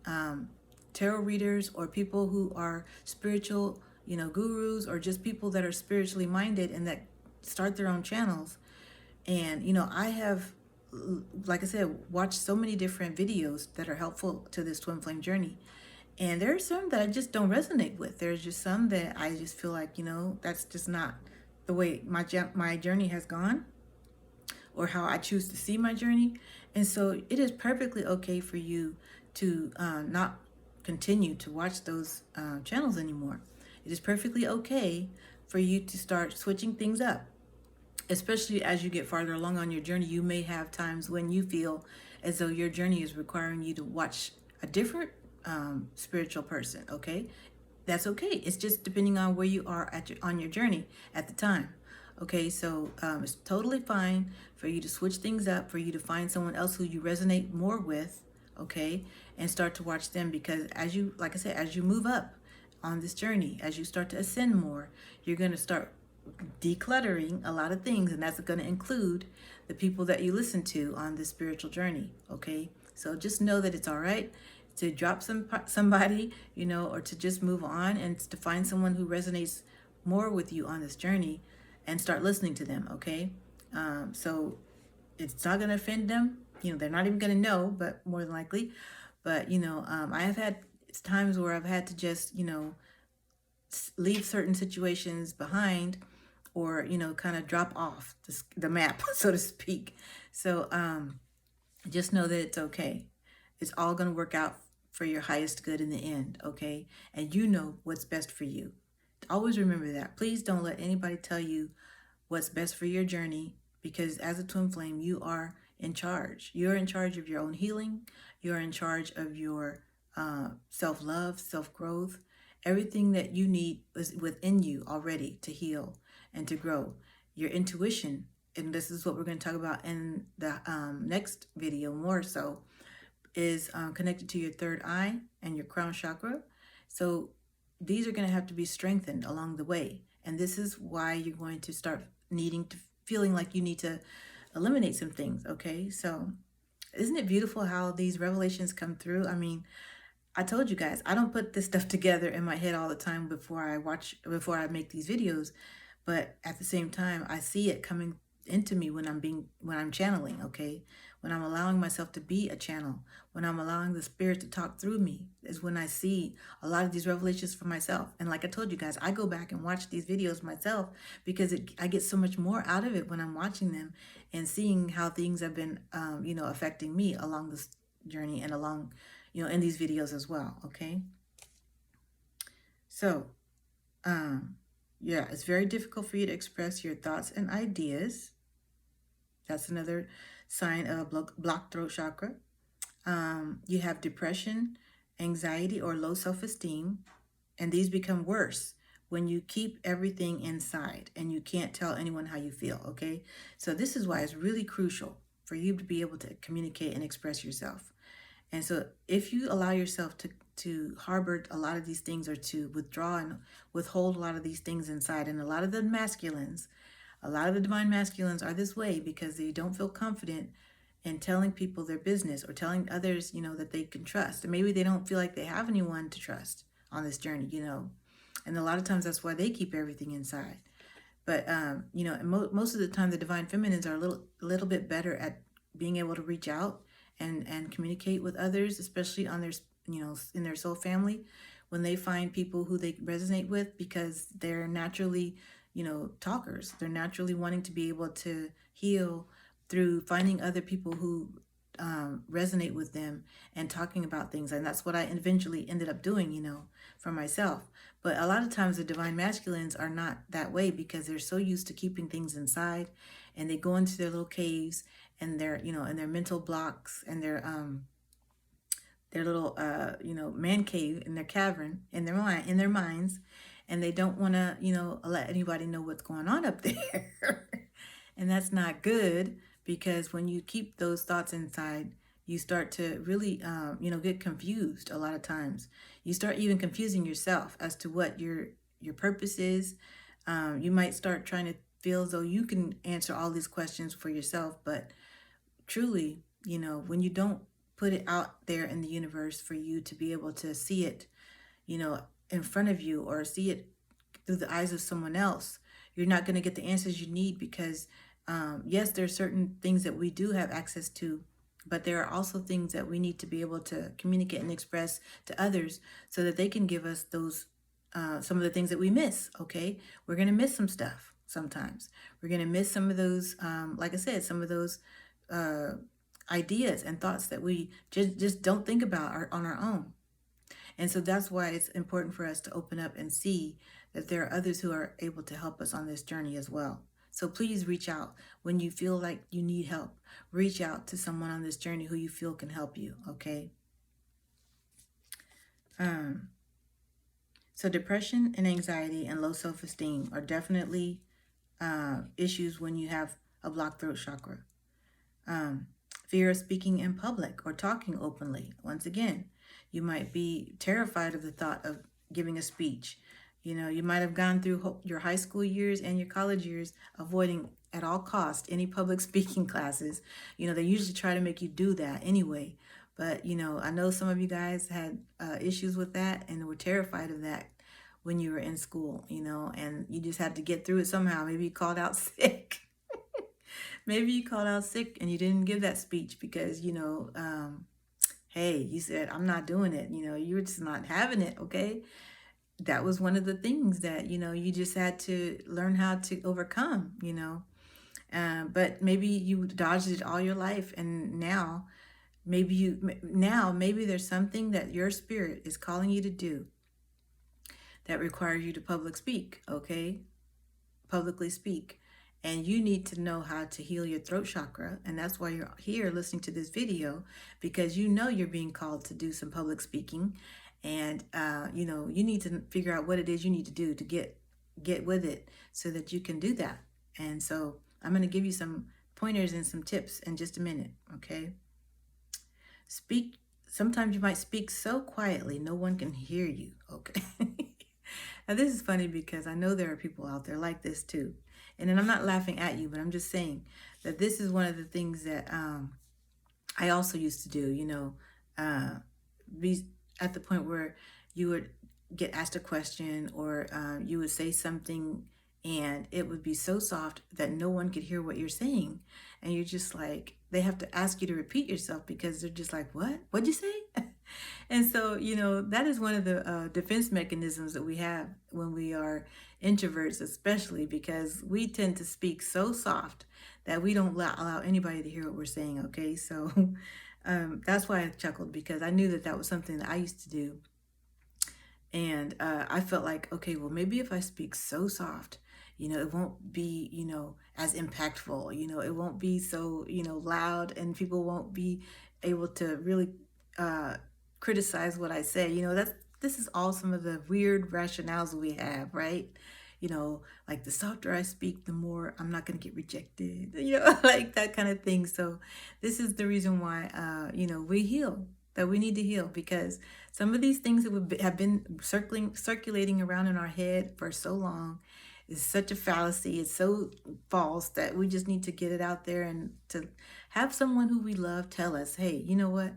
tarot readers or people who are spiritual, gurus, or just people that are spiritually minded and that start their own channels. And I have, like I said, watched so many different videos that are helpful to this twin flame journey. And there are some that I just don't resonate with. There's just some that I just feel like, that's just not the way my journey has gone, or how I choose to see my journey. And so it is perfectly okay for you to not continue to watch those channels anymore. It is perfectly okay for you to start switching things up. Especially as you get farther along on your journey, you may have times when you feel as though your journey is requiring you to watch a different spiritual person. Okay, that's okay. It's just depending on where you are on your journey at the time. Okay, so it's totally fine for you to switch things up, for you to find someone else who you resonate more with, okay, and start to watch them. Because as you, like I said, as you move up on this journey, as you start to ascend more, you're going to start decluttering a lot of things, and that's going to include the people that you listen to on this spiritual journey. Okay, so just know that it's all right to drop somebody, or to just move on and to find someone who resonates more with you on this journey and start listening to them. Okay, so it's not going to offend them. They're not even going to know, but more than likely. But I have had times where I've had to just leave certain situations behind, or kind of drop off the map, so to speak. So just know that it's okay. It's all going to work out for your highest good in the end, okay? And you know what's best for you. Always remember that. Please don't let anybody tell you what's best for your journey, because as a twin flame, you are in charge. You're in charge of your own healing. You're in charge of your self-love, self-growth. Everything that you need is within you already to heal and to grow. Your intuition, and this is what we're going to talk about in the next video more so, is connected to your third eye and your crown chakra. So these are going to have to be strengthened along the way. And this is why you're going to start feeling like you need to eliminate some things. Okay, so isn't it beautiful how these revelations come through? I mean, I told you guys, I don't put this stuff together in my head all the time before I make these videos, but at the same time, I see it coming into me when I'm channeling, okay? When I'm allowing myself to be a channel, when I'm allowing the spirit to talk through me, is when I see a lot of these revelations for myself. And like I told you guys, I go back and watch these videos myself because I get so much more out of it when I'm watching them and seeing how things have been, affecting me along this journey and along, in these videos as well, okay? So, yeah, it's very difficult for you to express your thoughts and ideas. That's another sign of a blocked throat chakra. You have depression, anxiety, or low self-esteem, and these become worse when you keep everything inside and you can't tell anyone how you feel, okay? So this is why it's really crucial for you to be able to communicate and express yourself. And so if you allow yourself to harbor a lot of these things, or to withdraw and withhold a lot of these things inside, and a lot of the divine masculines are this way because they don't feel confident in telling people their business or telling others, that they can trust. And maybe they don't feel like they have anyone to trust on this journey, And a lot of times that's why they keep everything inside. But, most of the time the divine feminines are a little bit better at being able to reach out and communicate with others, especially on their, in their soul family, when they find people who they resonate with, because they're naturally, talkers. They're naturally wanting to be able to heal through finding other people who resonate with them and talking about things. And that's what I eventually ended up doing, for myself. But a lot of times the divine masculines are not that way because they're so used to keeping things inside and they go into their little caves and their, and their mental blocks and their little, man cave in their cavern in their mind, in their minds, and they don't want to, let anybody know what's going on up there. And that's not good, because when you keep those thoughts inside, you start to really, get confused. A lot of times, you start even confusing yourself as to what your purpose is. You might start trying to feel as though you can answer all these questions for yourself, but truly, when you don't put it out there in the universe for you to be able to see it, in front of you, or see it through the eyes of someone else, you're not going to get the answers you need, because yes, there are certain things that we do have access to, but there are also things that we need to be able to communicate and express to others so that they can give us those, some of the things that we miss. Okay, we're going to miss some stuff sometimes. We're going to miss some of those, like I said, some of those ideas and thoughts that we just don't think about on our own. And so that's why it's important for us to open up and see that there are others who are able to help us on this journey as well. So please reach out when you feel like you need help. Reach out to someone on this journey who you feel can help you, okay? So depression and anxiety and low self-esteem are definitely issues when you have a blocked throat chakra. Fear of speaking in public or talking openly. Once again, you might be terrified of the thought of giving a speech. You might have gone through your high school years and your college years avoiding at all cost any public speaking classes. They usually try to make you do that anyway. But, I know some of you guys had issues with that and were terrified of that when you were in school, and you just had to get through it somehow. Maybe you called out sick. Maybe you called out sick and you didn't give that speech because, hey, you said, I'm not doing it. You were just not having it, okay? That was one of the things that, you just had to learn how to overcome, but maybe you dodged it all your life. And now maybe there's something that your spirit is calling you to do that requires you to publicly speak. And you need to know how to heal your throat chakra. And that's why you're here listening to this video, because you're being called to do some public speaking. And, you need to figure out what it is you need to do to get with it so that you can do that. And so I'm going to give you some pointers and some tips in just a minute, okay? Sometimes you might speak so quietly no one can hear you, okay? Now, this is funny because I know there are people out there like this too. And then I'm not laughing at you, but I'm just saying that this is one of the things that I also used to do, be at the point where you would get asked a question, or you would say something and it would be so soft that no one could hear what you're saying. And you're just like, they have to ask you to repeat yourself because they're just like, what'd you say? And so, that is one of the defense mechanisms that we have when we are introverts, especially because we tend to speak so soft that we don't allow anybody to hear what we're saying, okay? So that's why I chuckled, because I knew that was something that I used to do. And I felt like, okay, well, maybe if I speak so soft, it won't be, as impactful, it won't be so, loud, and people won't be able to really criticize what I say. This is all some of the weird rationales we have, right? Like the softer I speak, the more I'm not going to get rejected, like that kind of thing. So this is the reason why, we need to heal, because some of these things that have been circulating around in our head for so long is such a fallacy. It's so false that we just need to get it out there and to have someone who we love tell us, hey, you know what?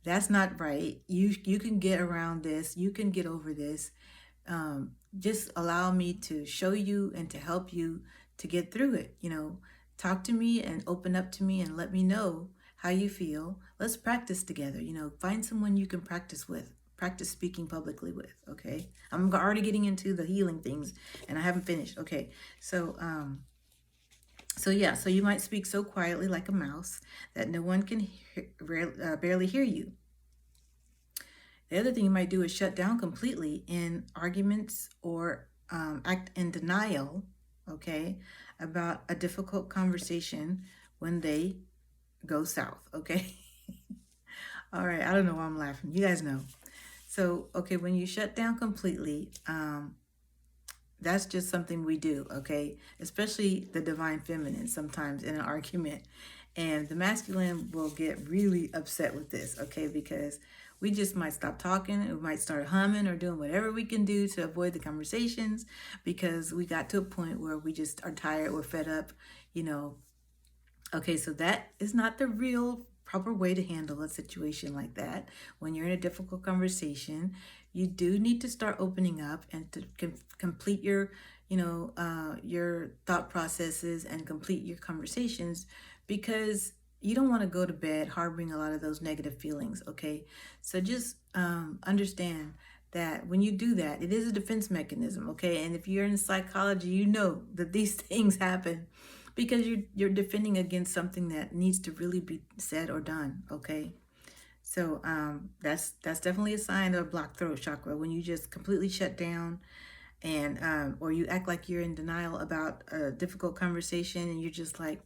That's not right. You can get around this. You can get over this. Just allow me to show you and to help you to get through it. Talk to me and open up to me and let me know how you feel. Let's practice together. Find someone you can practice speaking publicly with. Okay. I'm already getting into the healing things and I haven't finished. Okay. So you might speak so quietly like a mouse that no one can barely hear you. The other thing you might do is shut down completely in arguments or act in denial, okay? about a difficult conversation when they go south, okay? All right, I don't know why I'm laughing. You guys know. So, okay, when you shut down completely, that's just something we do, okay? Especially the divine feminine sometimes in an argument. And the masculine will get really upset with this, okay? Because we just might stop talking, we might start humming or doing whatever we can do to avoid the conversations because we got to a point where we just are tired, we're fed up, you know. Okay, so that is not the real proper way to handle a situation like that. When you're in a difficult conversation, you do need to start opening up and to complete your, your thought processes and complete your conversations because you don't want to go to bed harboring a lot of those negative feelings. Okay, so just understand that when you do that, it is a defense mechanism. Okay, and if you're in psychology, you know that these things happen because you're defending against something that needs to really be said or done. Okay, so that's definitely a sign of a blocked throat chakra when you just completely shut down and or you act like you're in denial about a difficult conversation and you're just like,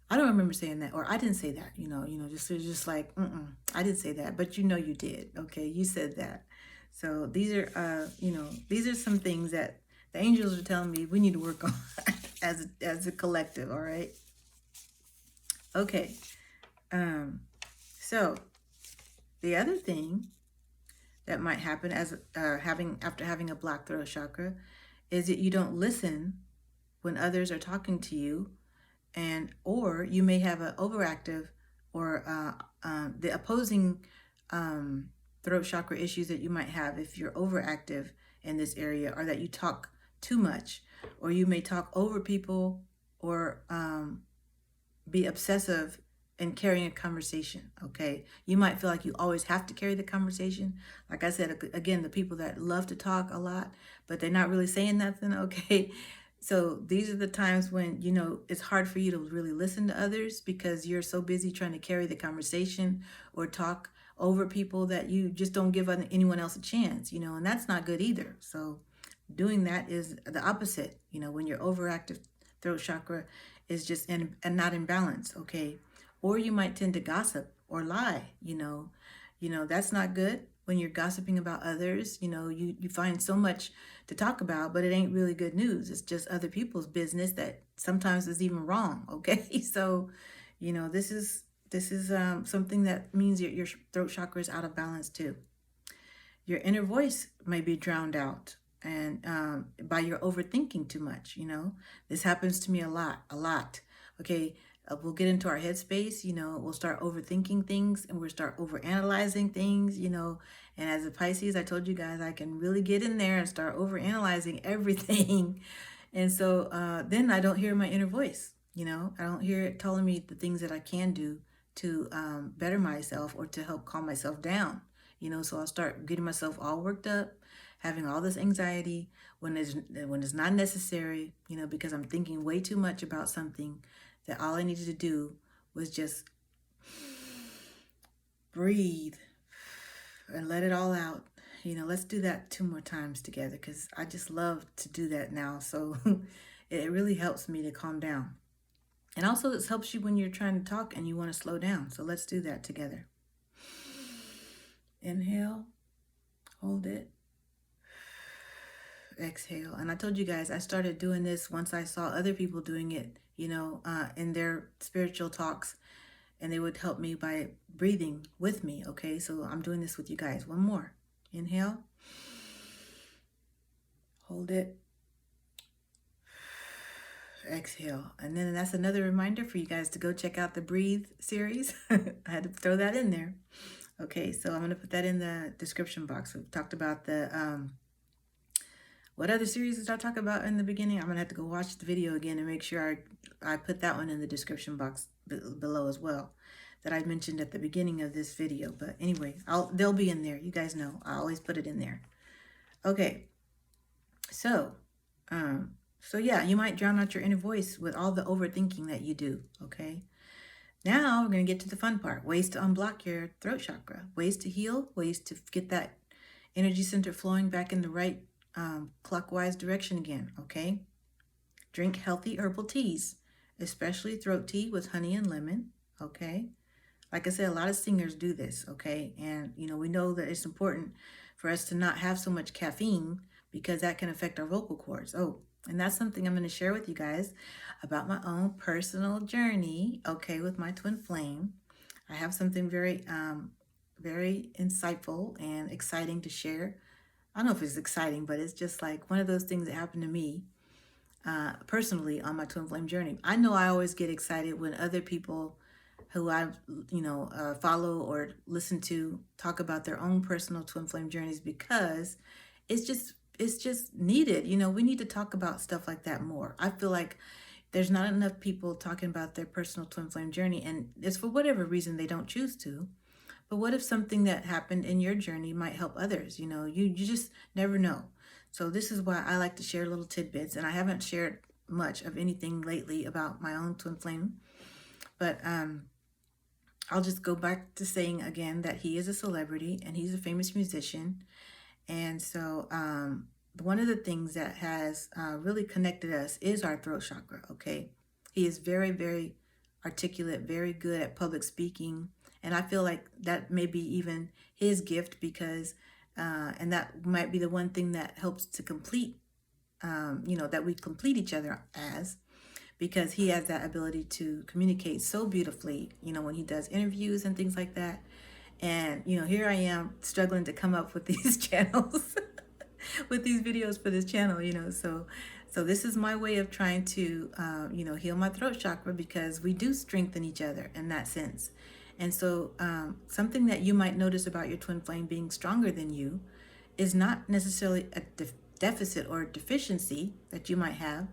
I don't remember saying that, or I didn't say that. Just like, I didn't say that, but you did. Okay, you said that. So these are these are some things that the angels are telling me we need to work on as a collective. All right. Okay. So the other thing that might happen as after having a black throat chakra is that you don't listen when others are talking to you, and or you may have an overactive or the opposing throat chakra issues that you might have if you're overactive in this area, or that you talk too much, or you may talk over people, or be obsessive in carrying a conversation. Okay, you might feel like you always have to carry the conversation. Like I said again, the people that love to talk a lot but they're not really saying nothing. Okay, so these are the times when it's hard for you to really listen to others because you're so busy trying to carry the conversation or talk over people that you just don't give anyone else a chance, and that's not good either. So doing that is the opposite. When you're overactive, throat chakra is just in and not in balance. Okay, or you might tend to gossip or lie. That's not good. When you're gossiping about others, you find so much to talk about, but it ain't really good news. It's just other people's business that sometimes is even wrong. Okay, so this is something that means your throat chakra is out of balance too. Your inner voice may be drowned out and by your overthinking too much. This happens to me a lot. Okay, we'll get into our headspace. We'll start overthinking things and we'll start overanalyzing things. And as a Pisces, I told you guys I can really get in there and start overanalyzing everything. And so then I don't hear my inner voice. I don't hear it telling me the things that I can do to better myself or to help calm myself down. So I'll start getting myself all worked up, having all this anxiety when it's not necessary, because I'm thinking way too much about something that all I needed to do was just breathe and let it all out. Let's do that 2 more times together because I just love to do that now. So it really helps me to calm down. And also it helps you when you're trying to talk and you want to slow down. So let's do that together. Inhale, hold it, exhale. And I told you guys I started doing this once I saw other people doing it, in their spiritual talks, and they would help me by breathing with me. Okay, so I'm doing this with you guys. One more. Inhale, hold it, exhale. And then that's another reminder for you guys to go check out the Breathe series. I had to throw that in there. Okay, so I'm going to put that in the description box. We've talked about the, what other series did I talk about in the beginning? I'm going to have to go watch the video again and make sure I put that one in the description box below as well, that I mentioned at the beginning of this video. But anyway, they'll be in there. You guys know, I always put it in there. Okay, so yeah, you might drown out your inner voice with all the overthinking that you do, okay? Now we're going to get to the fun part. Ways to unblock your throat chakra. Ways to heal. Ways to get that energy center flowing back in the right clockwise direction again, okay? Drink healthy herbal teas, especially throat tea with honey and lemon, okay? Like I said, a lot of singers do this, okay? And, we know that it's important for us to not have so much caffeine because that can affect our vocal cords. Oh, and that's something I'm going to share with you guys about my own personal journey, okay, with my twin flame. I have something very insightful and exciting to share. I don't know if it's exciting, but it's just like one of those things that happened to me personally on my twin flame journey. I know I always get excited when other people who I, follow or listen to talk about their own personal twin flame journeys because it's just needed. We need to talk about stuff like that more. I feel like there's not enough people talking about their personal twin flame journey, and it's for whatever reason they don't choose to. But what if something that happened in your journey might help others? You just never know. So this is why I like to share little tidbits, and I haven't shared much of anything lately about my own twin flame. But I'll just go back to saying again that he is a celebrity and he's a famous musician. And so one of the things that has really connected us is our throat chakra, okay? He is very, very articulate, very good at public speaking. And I feel like that may be even his gift because, and that might be the one thing that helps to complete, that we complete each other as, because he has that ability to communicate so beautifully, when he does interviews and things like that. And, here I am struggling to come up with these channels, with these videos for this channel, so this is my way of trying to, heal my throat chakra because we do strengthen each other in that sense. And so something that you might notice about your twin flame being stronger than you is not necessarily a deficit or deficiency that you might have.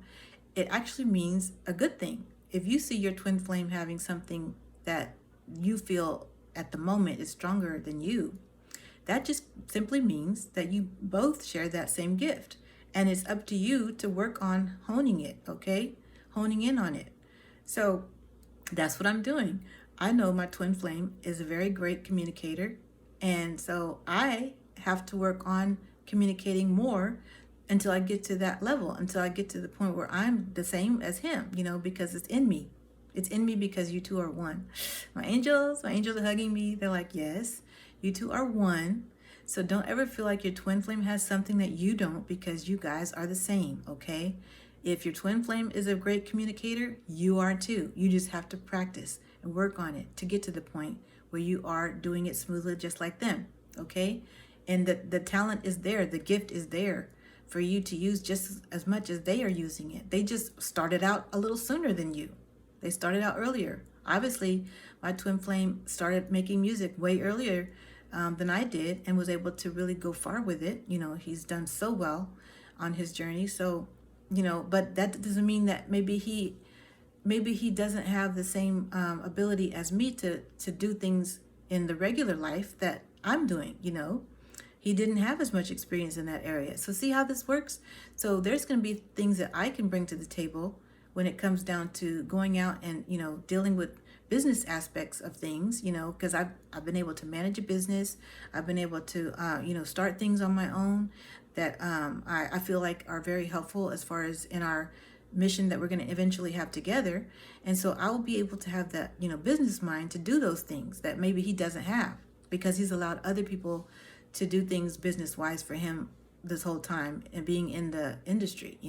It actually means a good thing. If you see your twin flame having something that you feel at the moment is stronger than you, that just simply means that you both share that same gift. And it's up to you to work on honing it, okay? Honing in on it. So that's what I'm doing. I know my twin flame is a very great communicator. And so I have to work on communicating more until I get to that level, until I get to the point where I'm the same as him, because it's in me. It's in me because you two are one. My angels are hugging me. They're like, yes, you two are one. So don't ever feel like your twin flame has something that you don't, because you guys are the same, okay? If your twin flame is a great communicator, you are too. You just have to practice and work on it to get to the point where you are doing it smoothly just like them, okay? And the talent is there, the gift is there for you to use just as much as they are using it. They just started out a little sooner than you. They started out earlier. Obviously, my twin flame started making music way earlier than I did and was able to really go far with it. He's done so well on his journey. So, but that doesn't mean that maybe he doesn't have the same ability as me to do things in the regular life that I'm doing. He didn't have as much experience in that area. So see how this works? So there's going to be things that I can bring to the table when it comes down to going out and, dealing with business aspects of things, because I've been able to manage a business. I've been able to, start things on my own that I feel like are very helpful as far as in our mission that we're going to eventually have together. And so I will be able to have that, business mind to do those things that maybe he doesn't have, because he's allowed other people to do things business-wise for him this whole time and being in the industry.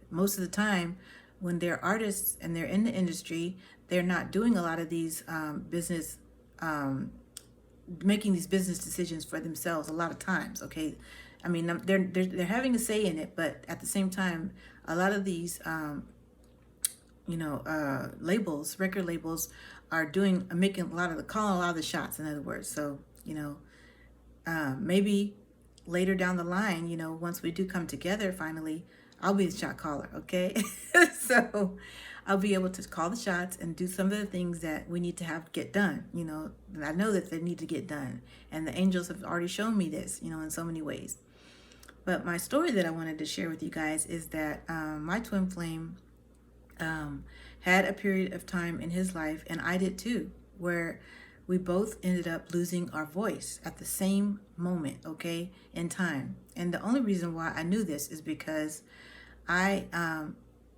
Most of the time when they're artists and they're in the industry, they're not doing a lot of these making these business decisions for themselves a lot of times, okay? I mean, they're having a say in it, but at the same time, a lot of these labels, record labels, are making calling a lot of the shots, in other words. So maybe later down the line, once we do come together finally, I'll be the shot caller, okay? So I'll be able to call the shots and do some of the things that we need to get done. I know that they need to get done, and the angels have already shown me this, in so many ways. But my story that I wanted to share with you guys is that my twin flame had a period of time in his life, and I did too, where we both ended up losing our voice at the same moment, okay, in time. And the only reason why I knew this is because I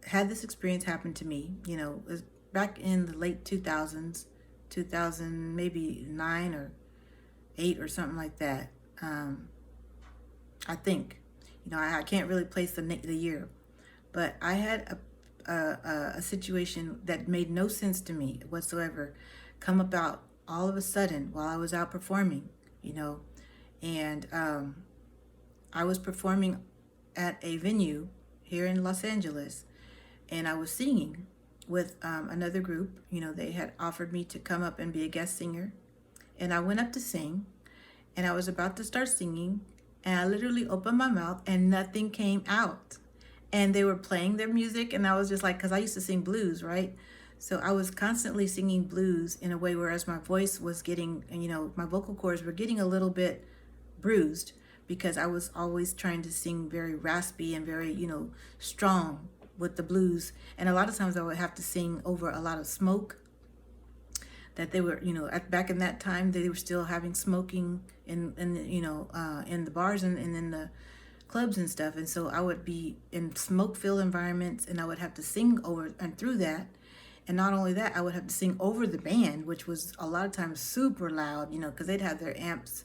had this experience happen to me. It was back in the late 2000s, 2000, maybe 9 or 8 or something like that. I think, I can't really place the year, but I had a situation that made no sense to me whatsoever come about all of a sudden while I was out performing, and I was performing at a venue here in Los Angeles, and I was singing with another group. They had offered me to come up and be a guest singer, and I went up to sing, and I was about to start singing, and I literally opened my mouth and nothing came out. And they were playing their music, and I was just like, because I used to sing blues, right? So I was constantly singing blues in a way, whereas my voice was getting, my vocal cords were getting a little bit bruised because I was always trying to sing very raspy and very, strong with the blues. And a lot of times I would have to sing over a lot of smoke that they were, back in that time, they were still having smoking in the bars and in the clubs and stuff. And so I would be in smoke-filled environments, and I would have to sing over and through that. And not only that, I would have to sing over the band, which was a lot of times super loud, because they'd have their amps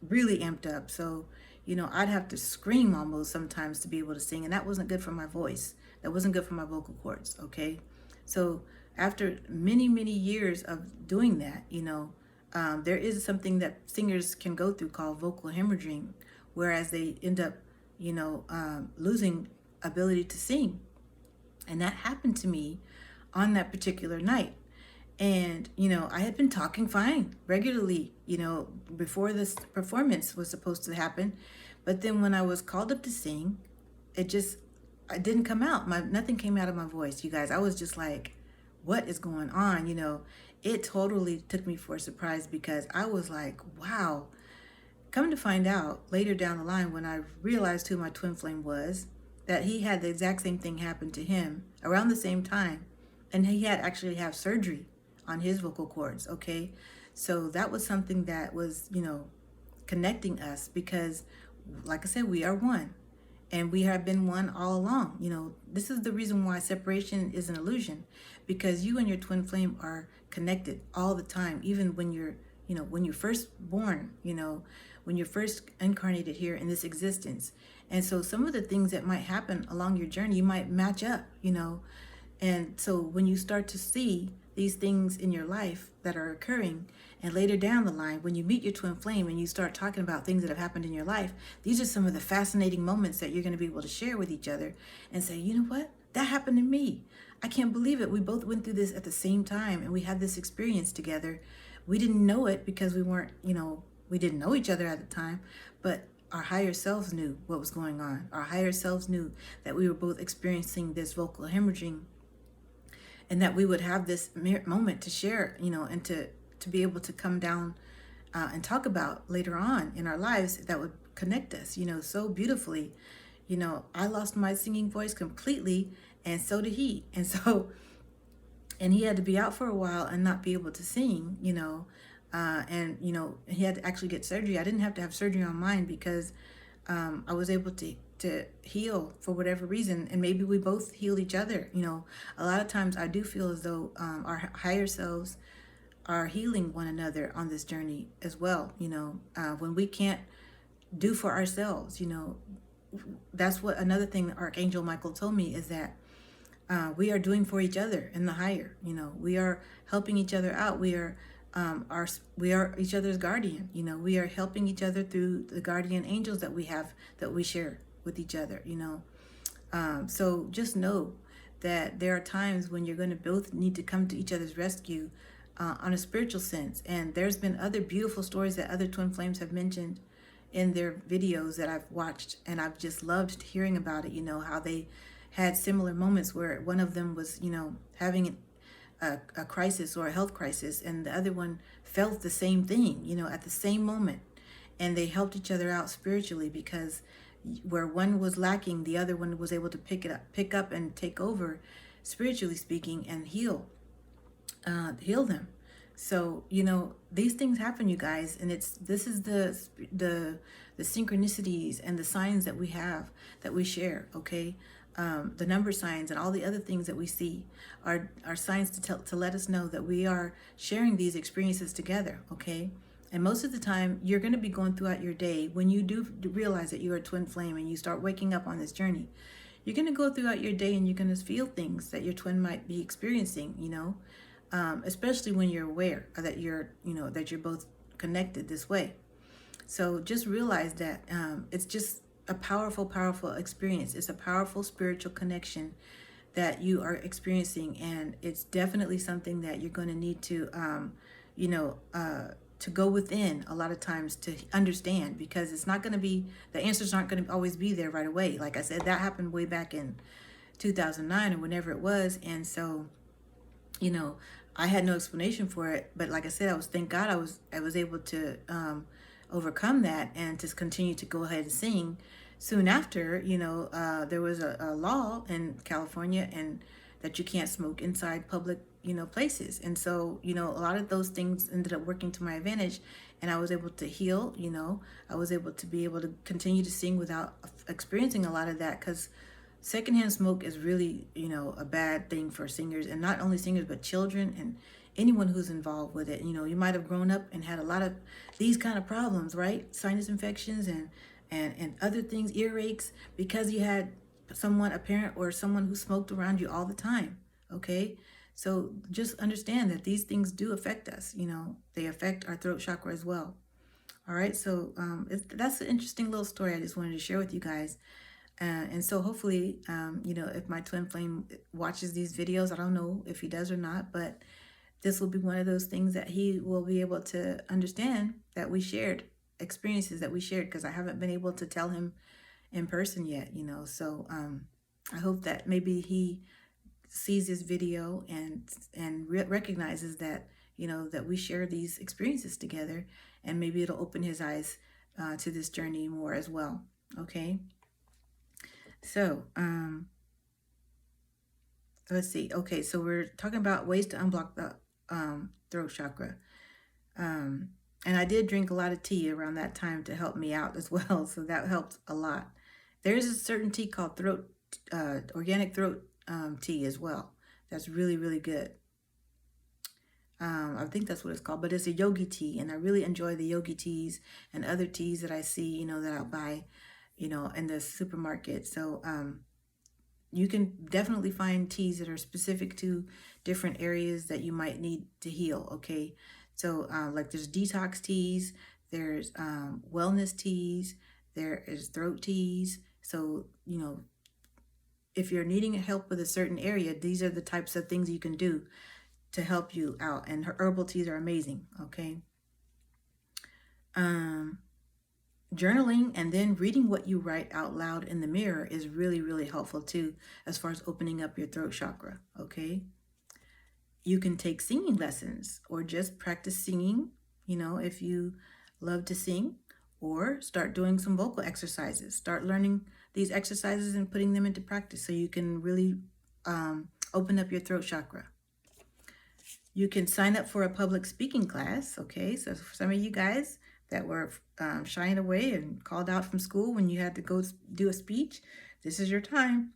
really amped up. So, I'd have to scream almost sometimes to be able to sing, and that wasn't good for my voice. That wasn't good for my vocal cords, okay? So after many, many years of doing that, there is something that singers can go through called vocal hemorrhaging, whereas they end up, losing ability to sing. And that happened to me on that particular night. And, I had been talking fine regularly, before this performance was supposed to happen. But then when I was called up to sing, it didn't come out. Nothing came out of my voice, you guys. I was just like, what is going on? It totally took me for a surprise, because I was like, wow. Come to find out later down the line, when I realized who my twin flame was, that he had the exact same thing happen to him around the same time. And he had actually have surgery on his vocal cords, okay? So that was something that was, connecting us, because, like I said, we are one. And we have been one all along. This is the reason why separation is an illusion, because you and your twin flame are connected all the time, even when you're, when you're first born, when you're first incarnated here in this existence. And so some of the things that might happen along your journey, you might match up, And so when you start to see these things in your life that are occurring, and later down the line, when you meet your twin flame and you start talking about things that have happened in your life, these are some of the fascinating moments that you're going to be able to share with each other and say, you know what? That happened to me. I can't believe it. We both went through this at the same time, and we had this experience together. We didn't know it because we weren't, we didn't know each other at the time, but our higher selves knew what was going on. Our higher selves knew that we were both experiencing this vocal hemorrhaging, and that we would have this moment to share, and to be able to come down and talk about later on in our lives that would connect us, so beautifully. I lost my singing voice completely, and so did he. And he had to be out for a while and not be able to sing, and he had to actually get surgery. I didn't have to have surgery on mine, because I was able to heal for whatever reason, and maybe we both healed each other. A lot of times I do feel as though our higher selves are healing one another on this journey as well. When we can't do for ourselves, that's what another thing Archangel Michael told me, is that we are doing for each other in the higher. We are helping each other out. We are each other's guardian. We are helping each other through the guardian angels that we have, that we share with each other. So just know that there are times when you're going to both need to come to each other's rescue on a spiritual sense. And there's been other beautiful stories that other twin flames have mentioned in their videos that I've watched, and I've just loved hearing about it. How they had similar moments where one of them was, having a crisis or a health crisis, and the other one felt the same thing, at the same moment. And they helped each other out spiritually, because where one was lacking, the other one was able to pick up and take over, spiritually speaking, and heal them. So, these things happen, you guys, and this is the synchronicities and the signs that we have, that we share, okay? the number signs and all the other things that we see are signs to let us know that we are sharing these experiences together, okay? And most of the time, you're going to be going throughout your day when you do realize that you're a twin flame and you start waking up on this journey. You're going to go throughout your day and you're going to feel things that your twin might be experiencing, especially when you're aware that that you're both connected this way. So just realize that it's just a powerful, powerful experience. It's a powerful spiritual connection that you are experiencing, and it's definitely something that you're going to need to go within a lot of times to understand, because it's not going to be, the answers aren't going to always be there right away. Like I said, that happened way back in 2009 or whenever it was, and so I had no explanation for it. But like I said, thank God I was able to overcome that and to continue to go ahead and sing. Soon after, there was a law in California and that you can't smoke inside public, places. And so, a lot of those things ended up working to my advantage, and I was able to heal, I was able to be able to continue to sing without experiencing a lot of that, because secondhand smoke is really, a bad thing for singers, and not only singers, but children and anyone who's involved with it. You might have grown up and had a lot of these kind of problems, right? Sinus infections and other things, earaches, because you had someone, a parent or someone who smoked around you all the time, okay? So just understand that these things do affect us, they affect our throat chakra as well. All right, so that's an interesting little story I just wanted to share with you guys. And so hopefully, if my twin flame watches these videos, I don't know if he does or not, but this will be one of those things that he will be able to understand, that we shared experiences that we shared, because I haven't been able to tell him in person yet, so I hope that maybe he sees this video and recognizes that, that we share these experiences together, and maybe it'll open his eyes to this journey more as well. Okay. So, let's see. Okay, so we're talking about ways to unblock the throat chakra. And I did drink a lot of tea around that time to help me out as well, so that helped a lot. There's a certain tea called organic throat tea as well. That's really, really good. I think that's what it's called, but it's a yogi tea, and I really enjoy the yogi teas and other teas that I see, that I'll buy, in the supermarket. So you can definitely find teas that are specific to different areas that you might need to heal, okay? So like there's detox teas, there's wellness teas, there is throat teas. So, if you're needing help with a certain area, these are the types of things you can do to help you out. And her herbal teas are amazing, okay? Journaling and then reading what you write out loud in the mirror is really, really helpful too, as far as opening up your throat chakra, okay? You can take singing lessons or just practice singing, if you love to sing, or start doing some vocal exercises. Start learning these exercises and putting them into practice so you can really open up your throat chakra. You can sign up for a public speaking class, okay? So for some of you guys that were shying away and called out from school when you had to go do a speech, this is your time.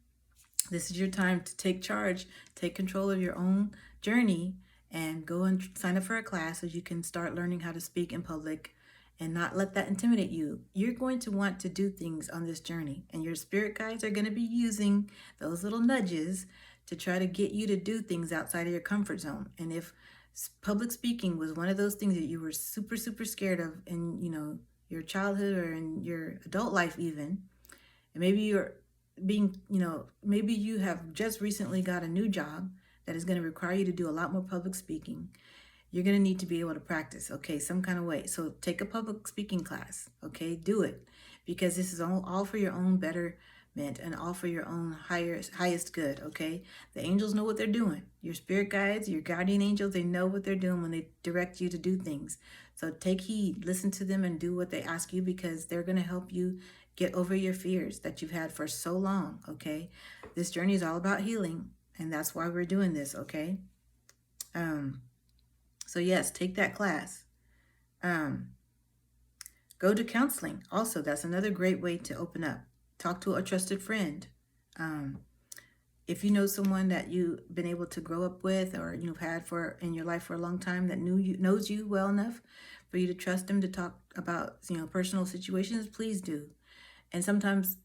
This is your time to take charge, take control of your own journey, and go and sign up for a class so you can start learning how to speak in public and not let that intimidate you. You're going to want to do things on this journey, and your spirit guides are going to be using those little nudges to try to get you to do things outside of your comfort zone. And if public speaking was one of those things that you were super, super scared of in, your childhood or in your adult life even, and maybe you're being, maybe you have just recently got a new job that is going to require you to do a lot more public speaking, you're going to need to be able to practice, okay, some kind of way. So take a public speaking class, okay, do it, because this is all for your own betterment and all for your own highest good, okay? The angels know what they're doing. Your spirit guides, your guardian angels, they know what they're doing when they direct you to do things. So take heed, listen to them, and do what they ask you, because they're going to help you get over your fears that you've had for so long, okay? This journey is all about healing, and that's why we're doing this, okay? So yes, take that class. Go to counseling. Also, that's another great way to open up. Talk to a trusted friend. If you know someone that you've been able to grow up with, or you've had for in your life for a long time, that knows you well enough for you to trust them to talk about, personal situations, please do. And sometimes,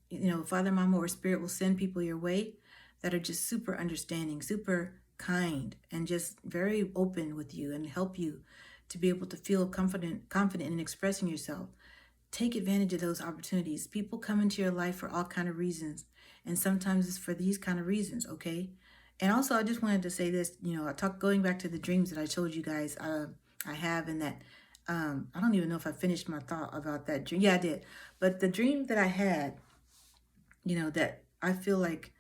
Father, Mama, or Spirit will send people your way that are just super understanding, super kind, and just very open with you and help you to be able to feel confident in expressing yourself. Take advantage of those opportunities. People come into your life for all kind of reasons, and sometimes it's for these kind of reasons, okay? And also, I just wanted to say this, going back to the dreams that I told you guys, I have, and that I don't even know if I finished my thought about that dream. Yeah, I did. But the dream that I had, that I feel like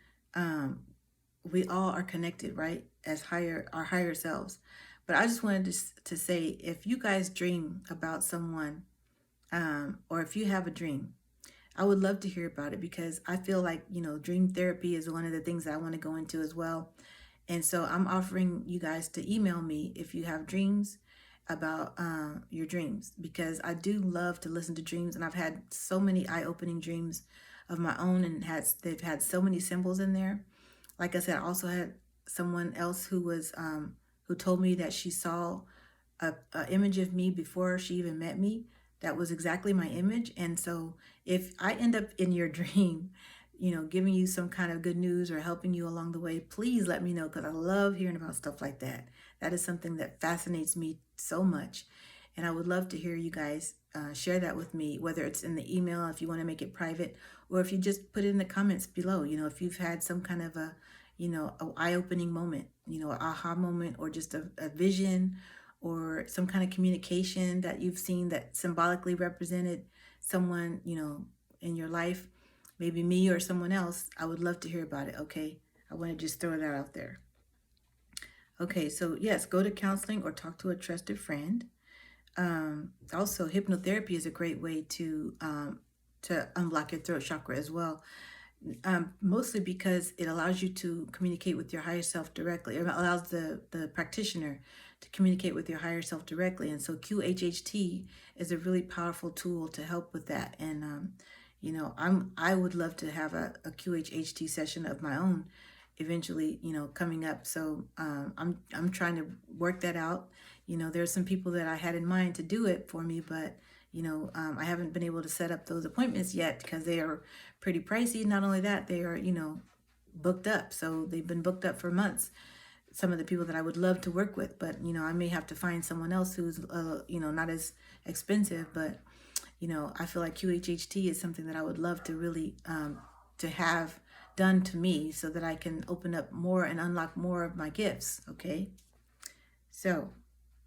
we all are connected, right? As our higher selves. But I just wanted to say, if you guys dream about someone, or if you have a dream, I would love to hear about it, because I feel like, dream therapy is one of the things that I want to go into as well. And so I'm offering you guys to email me if you have dreams about your dreams, because I do love to listen to dreams, and I've had so many eye-opening dreams of my own, and they've had so many symbols in there. Like I said, I also had someone else who told me that she saw a image of me before she even met me. That was exactly my image. And so if I end up in your dream, giving you some kind of good news or helping you along the way, please let me know, because I love hearing about stuff like that. That is something that fascinates me so much. And I would love to hear you guys share that with me, whether it's in the email, if you want to make it private, or if you just put it in the comments below. If you've had some kind of a eye-opening moment, an aha moment, or just a vision, or some kind of communication that you've seen that symbolically represented someone, in your life, maybe me or someone else, I would love to hear about it, okay? I want to just throw that out there. Okay, so yes, go to counseling or talk to a trusted friend. Also, hypnotherapy is a great way to unblock your throat chakra as well. Mostly because it allows you to communicate with your higher self directly. It allows the practitioner to communicate with your higher self directly. And so QHHT is a really powerful tool to help with that. And, I would love to have a QHHT session of my own eventually, coming up. So I'm trying to work that out. There's some people that I had in mind to do it for me, but I haven't been able to set up those appointments yet, because they are pretty pricey. Not only that, they are, booked up. So they've been booked up for months. Some of the people that I would love to work with, but, I may have to find someone else who's, not as expensive. But, I feel like QHHT is something that I would love to really, to have done to me, so that I can open up more and unlock more of my gifts. Okay. So,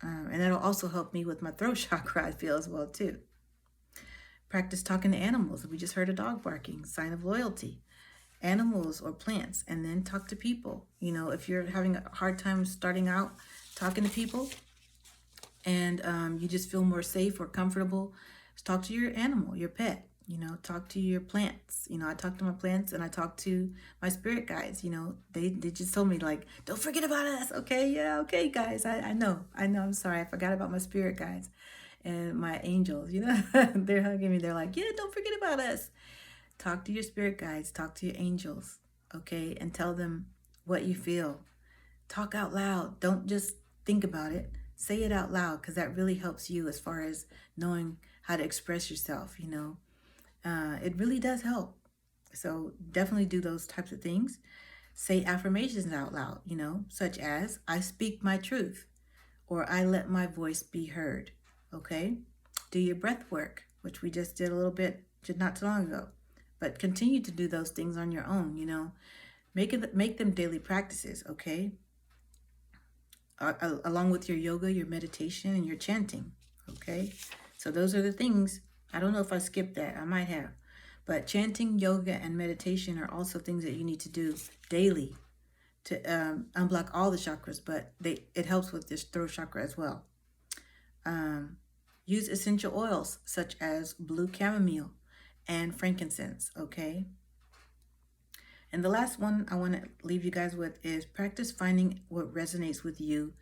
and that'll also help me with my throat chakra, I feel, as well, too. Practice talking to animals. We just heard a dog barking, sign of loyalty. Animals or plants, and then talk to people. If you're having a hard time starting out talking to people, and you just feel more safe or comfortable, talk to your animal, your pet. Talk to your plants. I talk to my plants, and I talk to my spirit guides. They just told me, like, don't forget about us. Okay, yeah, okay, guys. I know. I'm sorry. I forgot about my spirit guides and my angels. They're hugging me. They're like, yeah, don't forget about us. Talk to your spirit guides. Talk to your angels. Okay, and tell them what you feel. Talk out loud. Don't just think about it. Say it out loud, because that really helps you as far as knowing how to express yourself. It really does help. So definitely do those types of things. Say affirmations out loud, such as, I speak my truth, or I let my voice be heard. Okay. Do your breath work, which we just did a little bit not too long ago. But continue to do those things on your own. Make them daily practices. Okay. Along with your yoga, your meditation, and your chanting. Okay. So those are the things. I don't know if I skipped that. I might have. But chanting, yoga, and meditation are also things that you need to do daily to unblock all the chakras, but it helps with this throat chakra as well. Use essential oils such as blue chamomile and frankincense, okay? And the last one I want to leave you guys with is practice finding what resonates with you,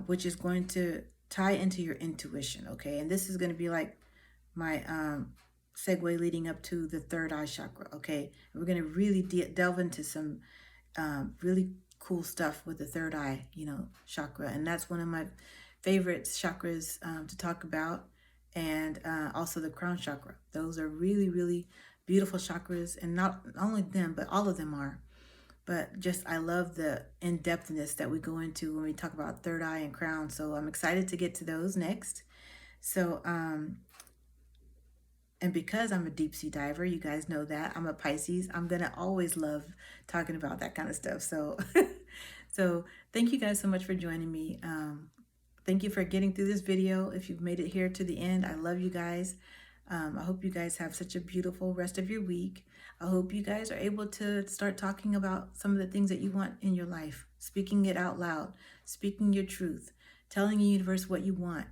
which is going to tie into your intuition, okay? And this is going to be like my segue leading up to the third eye chakra, okay? And we're going to really delve into some really cool stuff with the third eye, chakra. And that's one of my favorite chakras to talk about. And also the crown chakra. Those are really, really beautiful chakras. And not only them, but all of them are. But just, I love the in-depthness that we go into when we talk about third eye and crown. So I'm excited to get to those next. So, and because I'm a deep sea diver, you guys know that I'm a Pisces, I'm gonna always love talking about that kind of stuff. So, so thank you guys so much for joining me. Thank you for getting through this video. If you've made it here to the end, I love you guys. I hope you guys have such a beautiful rest of your week. I hope you guys are able to start talking about some of the things that you want in your life, speaking it out loud, speaking your truth, telling the universe what you want,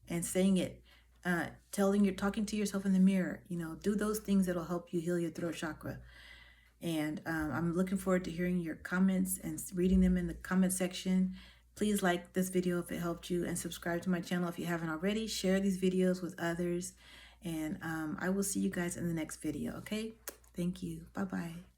and saying it, talking to yourself in the mirror, do those things that'll help you heal your throat chakra. And I'm looking forward to hearing your comments and reading them in the comment section. Please like this video if it helped you, and subscribe to my channel if you haven't already. Share these videos with others, and I will see you guys in the next video, okay? Thank you. Bye-bye.